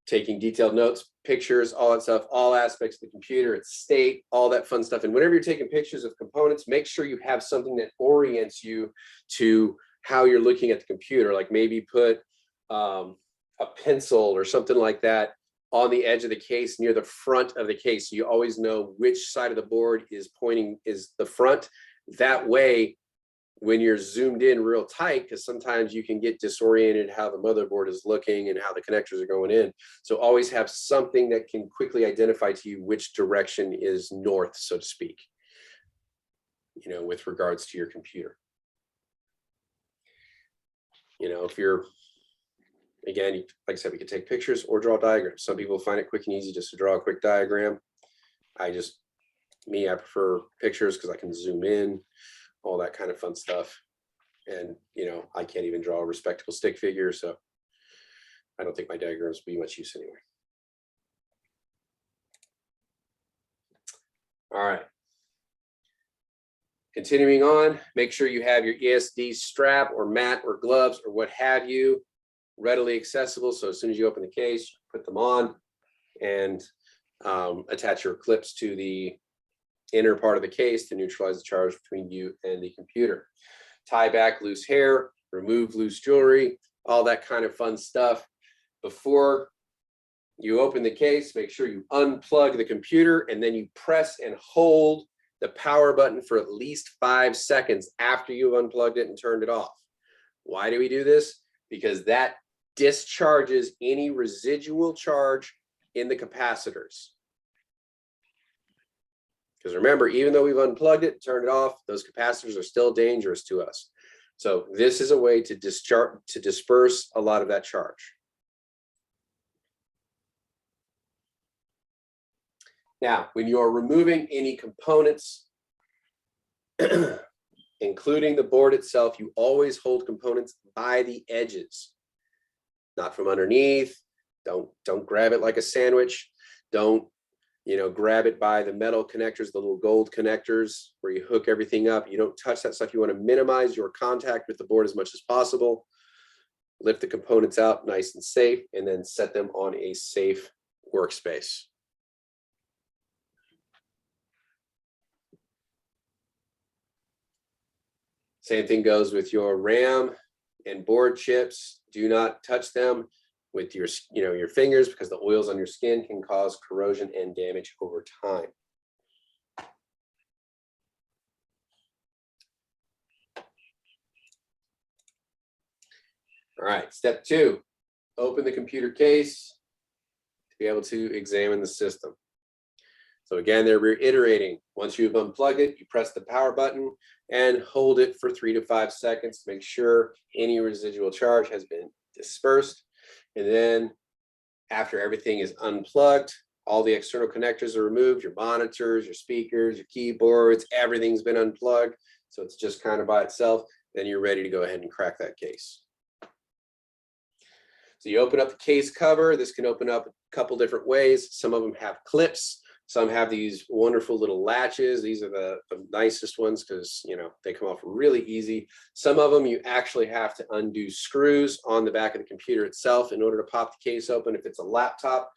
taking detailed notes, pictures, all that stuff, all aspects of the computer, its state, all that fun stuff. And whenever you're taking pictures of components, make sure you have something that orients you to how you're looking at the computer. Like maybe put a pencil or something like that on the edge of the case near the front of the case. You always know which side of the board is pointing is the front. That way, when you're zoomed in real tight, because sometimes you can get disoriented how the motherboard is looking and how the connectors are going in. So always have something that can quickly identify to you which direction is north, so to speak, you know, with regards to your computer. You know, if you're, again, like I said, we could take pictures or draw diagrams. Some people find it quick and easy just to draw a quick diagram. I prefer pictures because I can zoom in, all that kind of fun stuff. And, you know, I can't even draw a respectable stick figure, so I don't think my diagrams will be much use anyway. All right. Continuing on, make sure you have your ESD strap or mat or gloves or what have you readily accessible. So as soon as you open the case, put them on and attach your clips to the inner part of the case to neutralize the charge between you and the computer. Tie back loose hair, remove loose jewelry, all that kind of fun stuff. Before you open the case, make sure you unplug the computer and then you press and hold the power button for at least 5 seconds after you've unplugged it and turned it off. Why do we do this? Because that discharges any residual charge in the capacitors. Because remember, even though we've unplugged it, turned it off, those capacitors are still dangerous to us. So this is a way to disperse a lot of that charge. Now, when you're removing any components, including the board itself, you always hold components by the edges. not from underneath. Don't grab it like a sandwich. Don't, grab it by the metal connectors, the little gold connectors where you hook everything up. You don't touch that stuff. You want to minimize your contact with the board as much as possible. Lift the components out nice and safe, and then set them on a safe workspace. Same thing goes with your RAM and board chips. Do not touch them with your fingers, because the oils on your skin can cause corrosion and damage over time. All right, step 2, open the computer case to be able to examine the system. So again, they're reiterating, once you've unplugged it, you press the power button and hold it for 3 to 5 seconds to make sure any residual charge has been dispersed. And then after everything is unplugged, all the external connectors are removed, your monitors, your speakers, your keyboards, everything's been unplugged. So it's just kind of by itself. Then you're ready to go ahead and crack that case. So you open up the case cover. This can open up a couple different ways. Some of them have clips. Some have these wonderful little latches. These are the nicest ones because, they come off really easy. Some of them you actually have to undo screws on the back of the computer itself in order to pop the case open. If it's a laptop,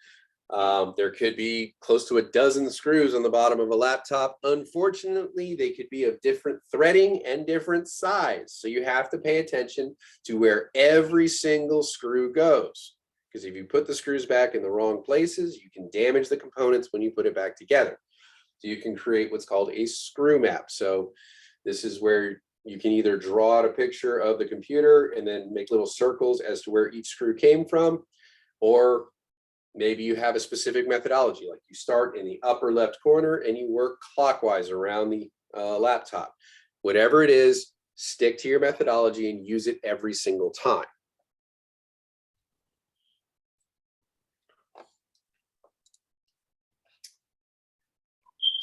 there could be close to a dozen screws on the bottom of a laptop. Unfortunately, they could be of different threading and different size. So you have to pay attention to where every single screw goes. Because if you put the screws back in the wrong places, you can damage the components when you put it back together. So you can create what's called a screw map. So this is where you can either draw out a picture of the computer and then make little circles as to where each screw came from, or maybe you have a specific methodology, like you start in the upper left corner and you work clockwise around the laptop. Whatever it is, stick to your methodology and use it every single time.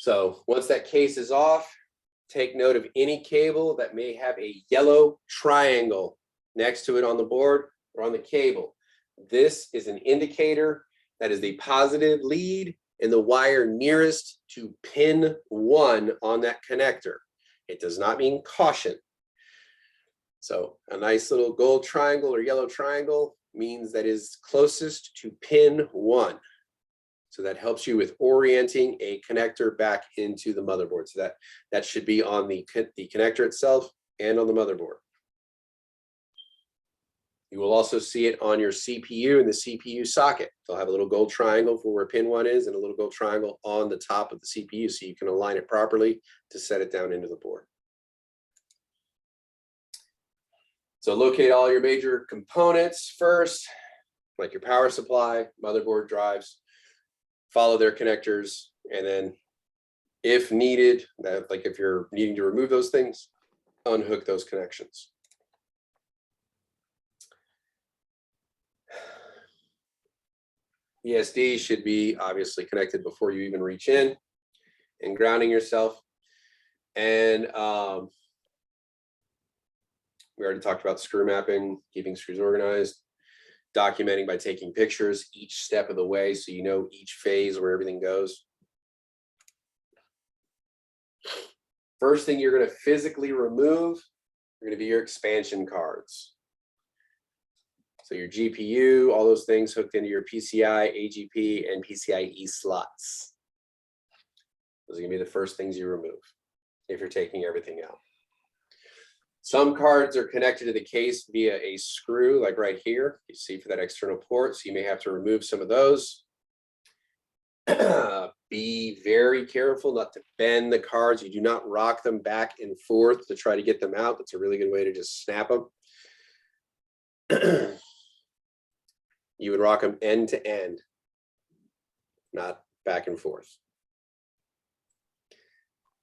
So once that case is off, take note of any cable that may have a yellow triangle next to it on the board or on the cable. This is an indicator that is the positive lead and the wire nearest to pin 1 on that connector. It does not mean caution. So a nice little gold triangle or yellow triangle means that is closest to pin 1. So that helps you with orienting a connector back into the motherboard. So that should be on the connector itself and on the motherboard. You will also see it on your CPU and the CPU socket. They'll have a little gold triangle for where pin 1 is and a little gold triangle on the top of the CPU, so you can align it properly to set it down into the board. So locate all your major components first, like your power supply, motherboard, drives. Follow their connectors, and then if needed, like if you're needing to remove those things, unhook those connections. ESD should be obviously connected before you even reach in, and grounding yourself. And we already talked about screw mapping, keeping screws organized. Documenting by taking pictures each step of the way so you know each phase where everything goes. First thing you're going to physically remove are going to be your expansion cards. So your GPU, all those things hooked into your PCI, AGP, and PCIe slots. Those are going to be the first things you remove if you're taking everything out. Some cards are connected to the case via a screw, like right here. You see for that external port, so you may have to remove some of those. Be very careful not to bend the cards. You do not rock them back and forth to try to get them out. That's a really good way to just snap them. You would rock them end to end, not back and forth,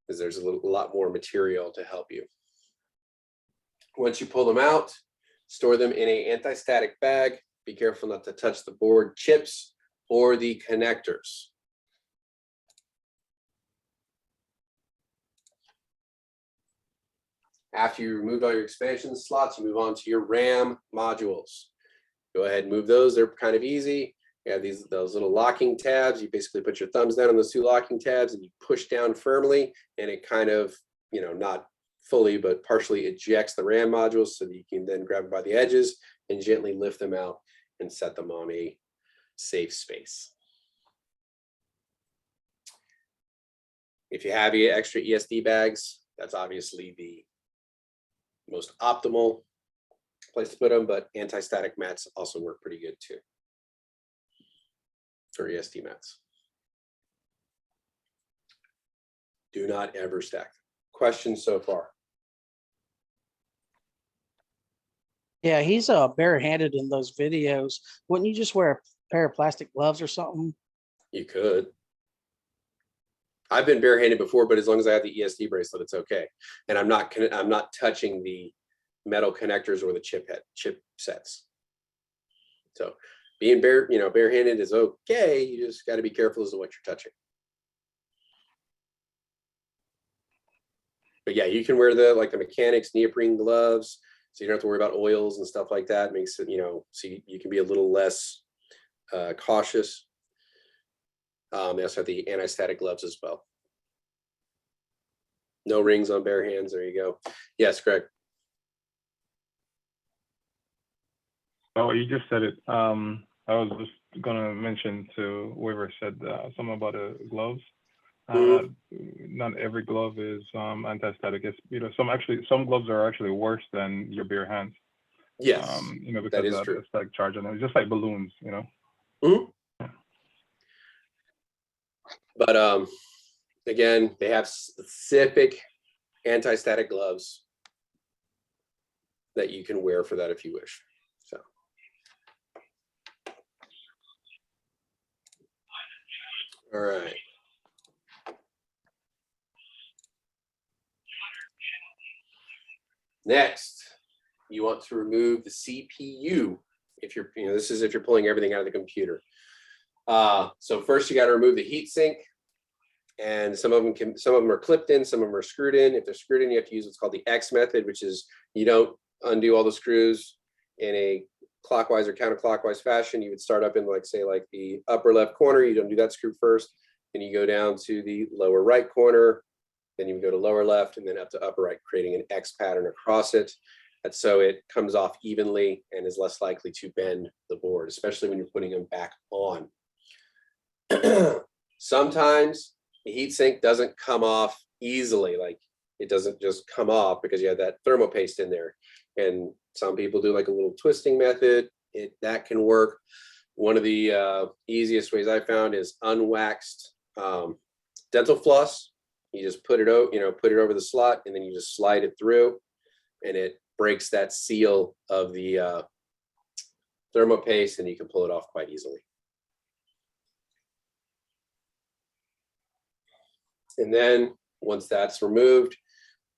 because there's a lot more material to help you. Once you pull them out, store them in an anti-static bag. Be careful not to touch the board chips or the connectors. After you removed all your expansion slots, you move on to your RAM modules. go ahead and move those. They're kind of easy. You have those little locking tabs. You basically put your thumbs down on those two locking tabs and you push down firmly, and it kind of, you know, not fully, but partially ejects the RAM modules so that you can then grab them by the edges and gently lift them out and set them on a safe space. If you have extra ESD bags, that's obviously the most optimal place to put them, but anti-static mats also work pretty good too for ESD mats. Do not ever stack. Questions so far? Yeah, he's barehanded in those videos. Wouldn't you just wear a pair of plastic gloves or something? You could. I've been barehanded before, but as long as I have the ESD bracelet, it's okay. And I'm not touching the metal connectors or the chip sets. So being barehanded is okay. You just got to be careful as to what you're touching. But yeah, you can wear the mechanics neoprene gloves, so you don't have to worry about oils and stuff like that. It makes it, so you can be a little less cautious. They also have the anti-static gloves as well. No rings on bare hands. There you go. Yes, Greg. Oh, you just said it. I was just gonna mention to whoever said something about the gloves. Not every glove is anti-static. It's, some gloves are actually worse than your bare hands. Yes, because that is of true. the static charge on them. It's just like balloons, But again, they have specific anti-static gloves that you can wear for that if you wish. So. All right. Next, you want to remove the CPU. If you're, this is if you're pulling everything out of the computer. So first you got to remove the heat sink, and some of them are clipped in, some of them are screwed in. If they're screwed in, you have to use what's called the X method, which is you don't undo all the screws in a clockwise or counterclockwise fashion. You would start up in say the upper left corner. You don't do that screw first. Then you go down to the lower right corner. Then you would go to lower left and then up to upper right, creating an X pattern across it. And so it comes off evenly and is less likely to bend the board, especially when you're putting them back on. Sometimes the heatsink doesn't come off easily. Like it doesn't just come off because you have that thermal paste in there. And some people do like a little twisting method. That can work. One of the easiest ways I found is unwaxed dental floss. You just put it over the slot, and then you just slide it through, and it breaks that seal of the thermal paste, and you can pull it off quite easily. And then once that's removed,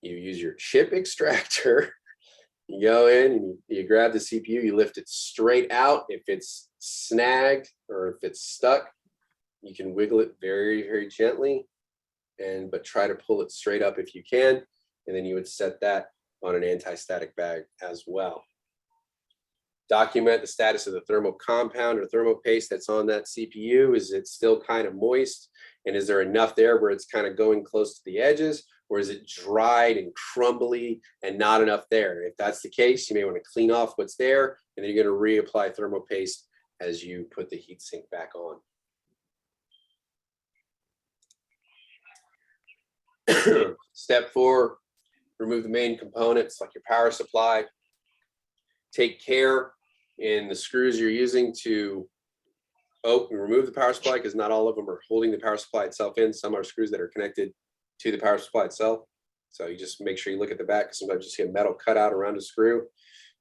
you use your chip extractor. You go in and you grab the CPU, you lift it straight out. If it's snagged or if it's stuck, you can wiggle it very, very gently, but try to pull it straight up if you can. And then you would set that on an anti-static bag as well. Document the status of the thermal compound or thermal paste that's on that CPU. Is it still kind of moist? And is there enough there where it's kind of going close to the edges? Or is it dried and crumbly and not enough there? If that's the case, you may want to clean off what's there, and then you're going to reapply thermal paste as you put the heatsink back on. Step 4, remove the main components like your power supply. Take care in the screws you're using to remove the power supply, because not all of them are holding the power supply itself in. Some are screws that are connected to the power supply itself. So you just make sure you look at the back, because sometimes you see a metal cutout around a screw,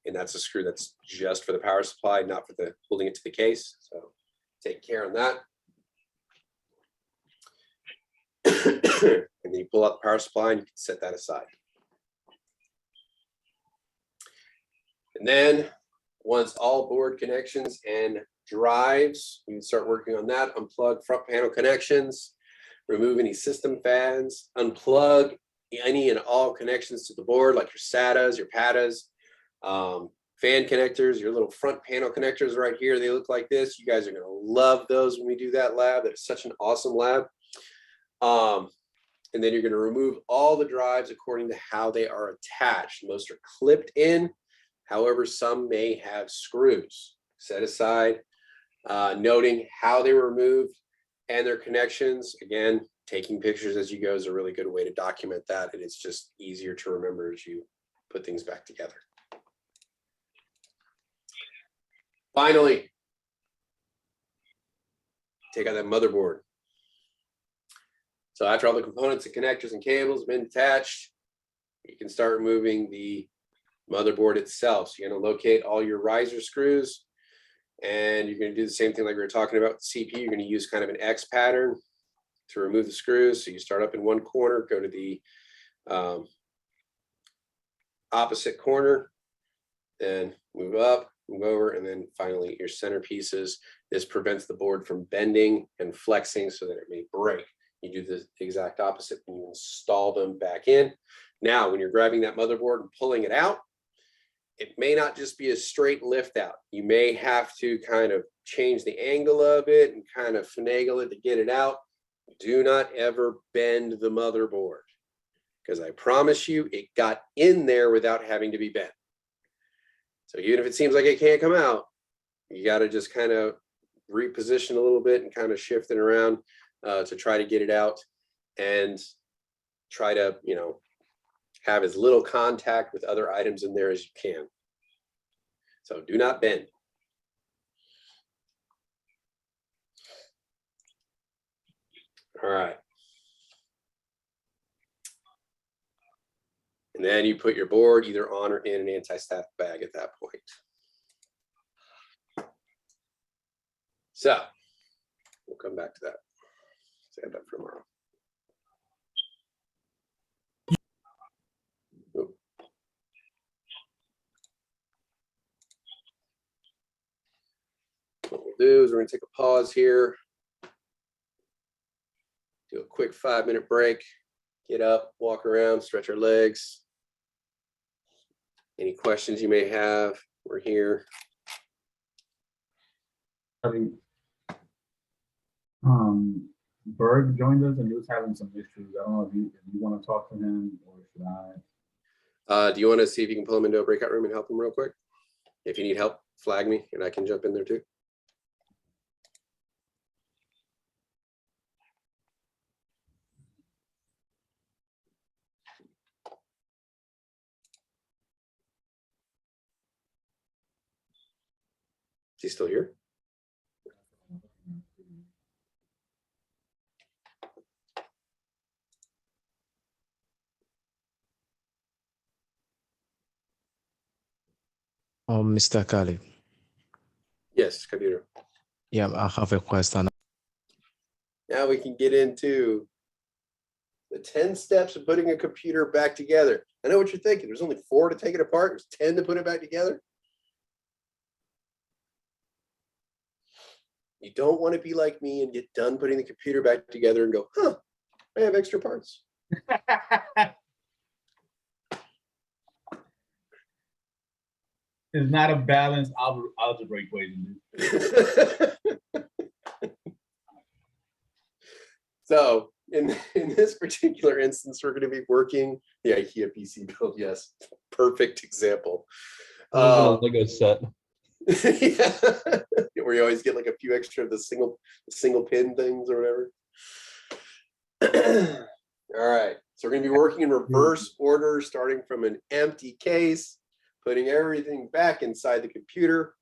and that's a screw that's just for the power supply, not for the holding it to the case. So take care on that. And then you pull out the power supply and you can set that aside. And then once all board connections and drives, you can start working on that. Unplug front panel connections, remove any system fans, unplug any and all connections to the board, like your SATAs, your PATAs. Fan connectors, your little front panel connectors right here, they look like this. You guys are gonna love those when we do that lab. That is such an awesome lab. And then you're gonna remove all the drives according to how they are attached. Most are clipped in, however, some may have screws. Set aside, noting how they were removed and their connections. Again, taking pictures as you go is a really good way to document that, and it's just easier to remember as you put things back together. Finally, take out that motherboard. So after all the components and connectors and cables have been attached, you can start removing the motherboard itself. So you're going to locate all your riser screws, and you're going to do the same thing like we were talking about with the CPU. You're going to use kind of an X pattern to remove the screws. So you start up in one corner, go to the opposite corner, then move up, move over, and then finally your centerpieces. This prevents the board from bending and flexing so that it may break. You do the exact opposite when you install them back in. Now, when you're grabbing that motherboard and pulling it out, it may not just be a straight lift out. You may have to kind of change the angle of it and kind of finagle it to get it out. Do not ever bend the motherboard, because I promise you it got in there without having to be bent. So even if it seems like it can't come out, you got to just kind of reposition a little bit and kind of shift it around to try to get it out, and try to, you know, have as little contact with other items in there as you can. So do not bend. All right. And then you put your board either on or in an anti-staff bag at that point. So we'll come back to that. Save that for tomorrow. Oop. What we'll do is we're going to take a pause here. Do a quick 5-minute break. Get up, walk around, stretch our legs. Any questions you may have, we're here. Berg joined us and he was having some issues. I don't know if you want to talk to him or should I? Do you want to see if you can pull him into a breakout room and help him real quick? If you need help, flag me and I can jump in there too. Is he still here? Mr. Kali. Yes, computer. Yeah, I have a question. Now we can get into the 10 steps of putting a computer back together. I know what you're thinking. There's only 4 to take it apart. There's 10 to put it back together. You don't want to be like me and get done putting the computer back together and go, huh, I have extra parts. It's not a balanced algebra equation. So in this particular instance, we're going to be working the IKEA PC build. Yes, perfect example. A Lego set. Yeah. Where you always get like a few extra of the single pin things or whatever. All right, so we're going to be working in reverse order, starting from an empty case, putting everything back inside the computer.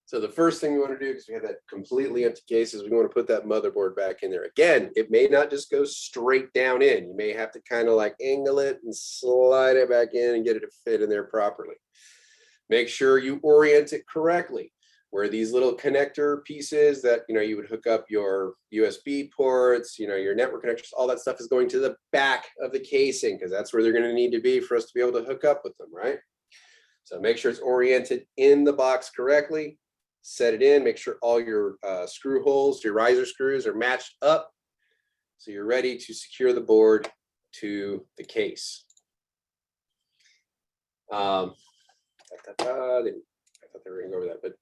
So the first thing we want to do, because we have that completely empty case, is we want to put that motherboard back in there. Again, it may not just go straight down in. You may have to kind of like angle it and slide it back in and get it to fit in there properly. Make sure you orient it correctly, where these little connector pieces that, you know, you would hook up your USB ports, you know, your network connectors, all that stuff is going to the back of the casing, because that's where they're going to need to be for us to be able to hook up with them, right? So make sure it's oriented in the box correctly. Set it in, make sure all your screw holes, your riser screws are matched up, so you're ready to secure the board to the case. I thought they were gonna go over that, but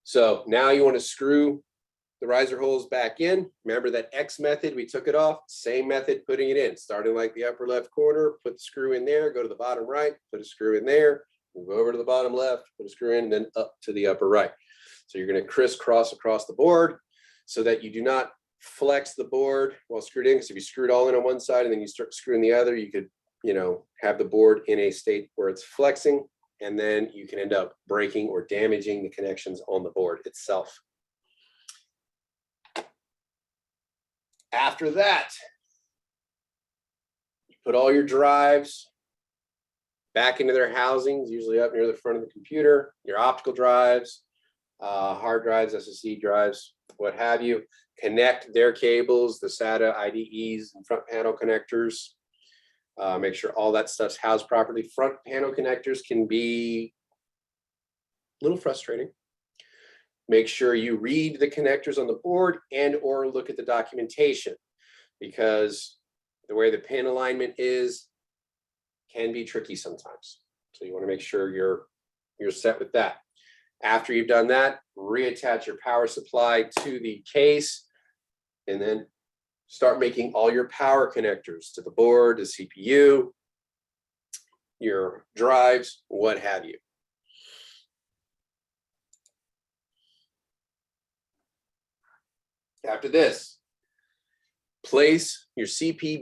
so now you want to screw the riser holes back in. Remember that X method, we took it off, same method, putting it in, starting like the upper left corner, put the screw in there, go to the bottom right, put a screw in there, move over to the bottom left, put a screw in, and then up to the upper right. So you're going to crisscross across the board so that you do not flex the board while screwed in, because if you screw it all in on one side and then you start screwing the other, you could, have the board in a state where it's flexing, and then you can end up breaking or damaging the connections on the board itself. After that, you put all your drives back into their housings, usually up near the front of the computer, your optical drives, hard drives, SSD drives, what have you. Connect their cables, the SATA IDEs and front panel connectors. Make sure all that stuff's housed properly. Front panel connectors can be a little frustrating. Make sure you read the connectors on the board and or look at the documentation, because the way the pin alignment is can be tricky sometimes. So you want to make sure you're set with that. After you've done that, reattach your power supply to the case, and then start making all your power connectors to the board, the CPU, your drives, what have you. After this, place your CPU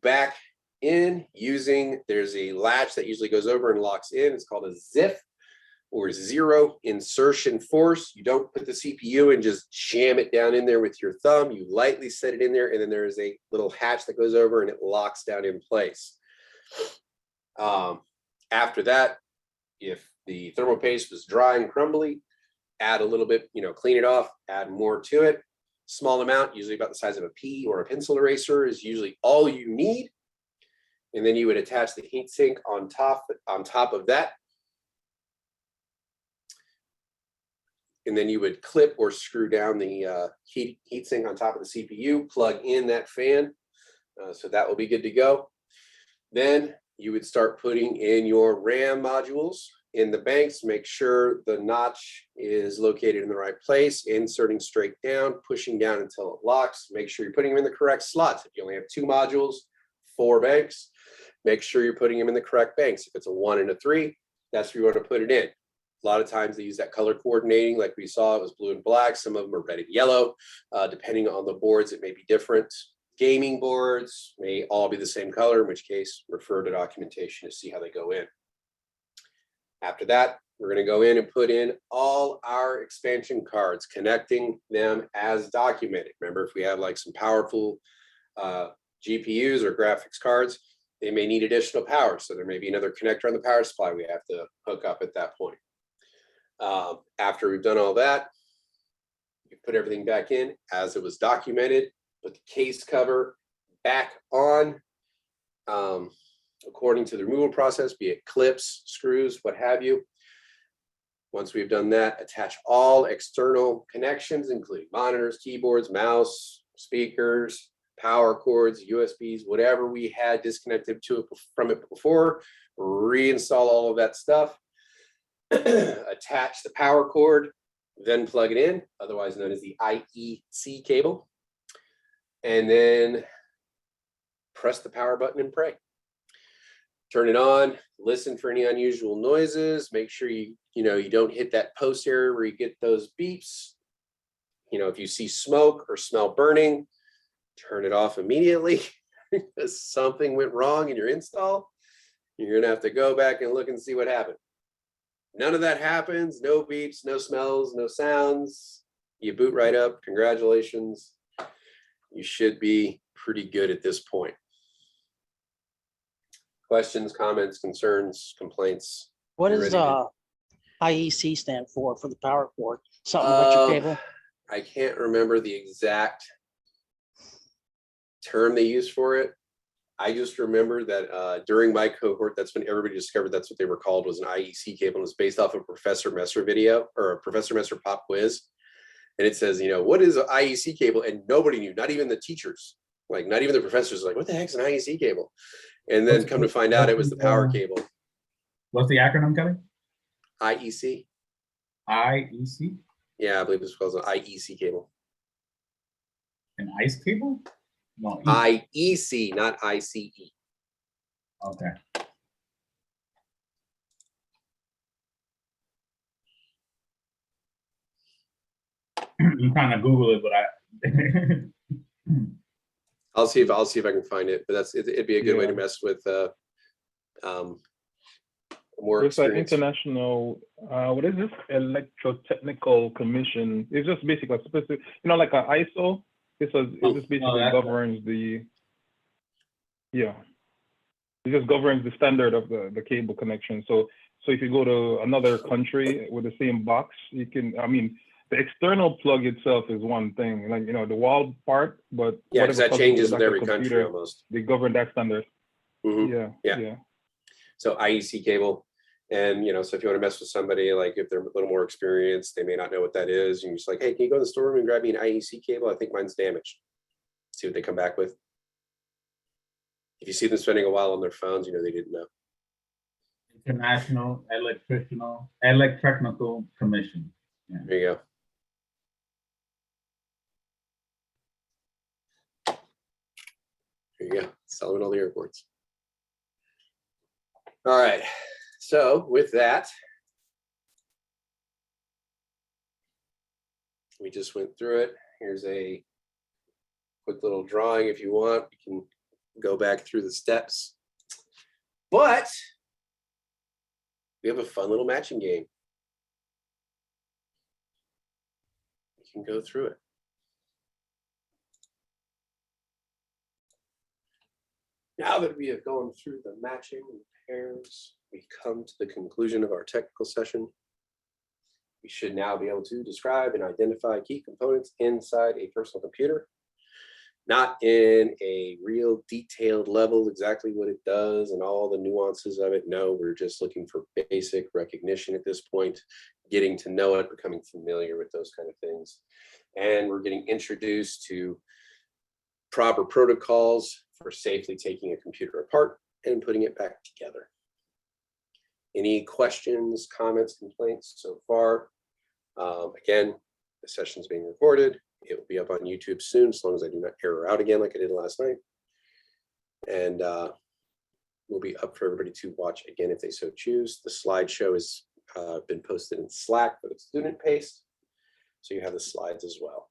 back in using, there's a latch that usually goes over and locks in. It's called a ZIF, or zero insertion force. You don't put the CPU and just jam it down in there with your thumb. You lightly set it in there, and then there is a little hatch that goes over and it locks down in place. After that, if the thermal paste was dry and crumbly, add a little bit, clean it off, add more to it. Small amount, usually about the size of a pea or a pencil eraser, is usually all you need. And then you would attach the heatsink on top of that. And then you would clip or screw down the heatsink on top of the CPU, plug in that fan. So that will be good to go. Then you would start putting in your RAM modules in the banks. Make sure the notch is located in the right place, inserting straight down, pushing down until it locks. Make sure you're putting them in the correct slots. If you only have 2 modules, 4 banks, make sure you're putting them in the correct banks. If it's a 1 and a 3, that's where you want to put it in. A lot of times they use that color coordinating, like we saw, it was blue and black. Some of them are red and yellow. Depending on the boards, it may be different. Gaming boards may all be the same color, in which case refer to documentation to see how they go in. After that, we're going to go in and put in all our expansion cards, connecting them as documented. Remember, if we have like some powerful GPUs or graphics cards, they may need additional power. So there may be another connector on the power supply we have to hook up at that point. After we've done all that, you put everything back in as it was documented, put the case cover back on according to the removal process, be it clips, screws, what have you. Once we've done that, attach all external connections, including monitors, keyboards, mouse, speakers, power cords, USBs, whatever we had disconnected from it before, reinstall all of that stuff. Attach the power cord, then plug it in, otherwise known as the IEC cable, and then press the power button and pray. Turn it on, listen for any unusual noises, make sure you don't hit that post area where you get those beeps. If you see smoke or smell burning, turn it off immediately. Because something went wrong in your install, you're gonna have to go back and look and see what happened. None of that happens, no beeps, no smells, no sounds. You boot right up, congratulations. You should be pretty good at this point. Questions, comments, concerns, complaints? What does IEC stand for the power cord? Something electric cable? I can't remember the exact term they use for it. I just remember that during my cohort, that's when everybody discovered that's what they were called, was an IEC cable. It was based off of a Professor Messer video, or a Professor Messer pop quiz. And it says, what is an IEC cable? And nobody knew, not even the teachers, like not even the professors, like, what the heck's an IEC cable? And then come to find out it was the power cable. What's the acronym, Kelly? IEC. IEC? Yeah, I believe it's called an IEC cable. An ICE cable? No. IEC, not ICE. Okay. I'm trying to Google it, but I'll see if I can find it. But it'd be a good way to Yeah. mess with more It's like experience. international, what is this? Electrotechnical Commission. It's just basically a specific, like an ISO. It just basically governs the, yeah. It just governs the standard of the cable connection. So if you go to another country with the same box, you can, the external plug itself is one thing, like, the wall part, but Yeah, because that whatever plugs changes into with the every actual country computer, almost. they govern that standard. Mhm. Yeah. So IEC cable. And, so if you want to mess with somebody, like if they're a little more experienced, they may not know what that is. And you're just like, hey, can you go to the storeroom and grab me an IEC cable? I think mine's damaged. See what they come back with. If you see them spending a while on their phones, they didn't know. International Electrotechnical Commission. Yeah. There you go. There you go. Sell them at all the airports. All right. So with that, we just went through it. Here's a quick little drawing if you want. You can go back through the steps. But we have a fun little matching game. You can go through it. Now that we have gone through the matching and pairs, we come to the conclusion of our technical session. We should now be able to describe and identify key components inside a personal computer, not in a real detailed level, exactly what it does and all the nuances of it. No, we're just looking for basic recognition at this point, getting to know it, becoming familiar with those kind of things. And we're getting introduced to proper protocols for safely taking a computer apart and putting it back together. Any questions, comments, complaints so far? Again, the session's being recorded. It will be up on YouTube soon, as long as I do not error out again like I did last night. And will be up for everybody to watch again if they so choose. The slideshow has been posted in Slack, but it's student paced. So you have the slides as well.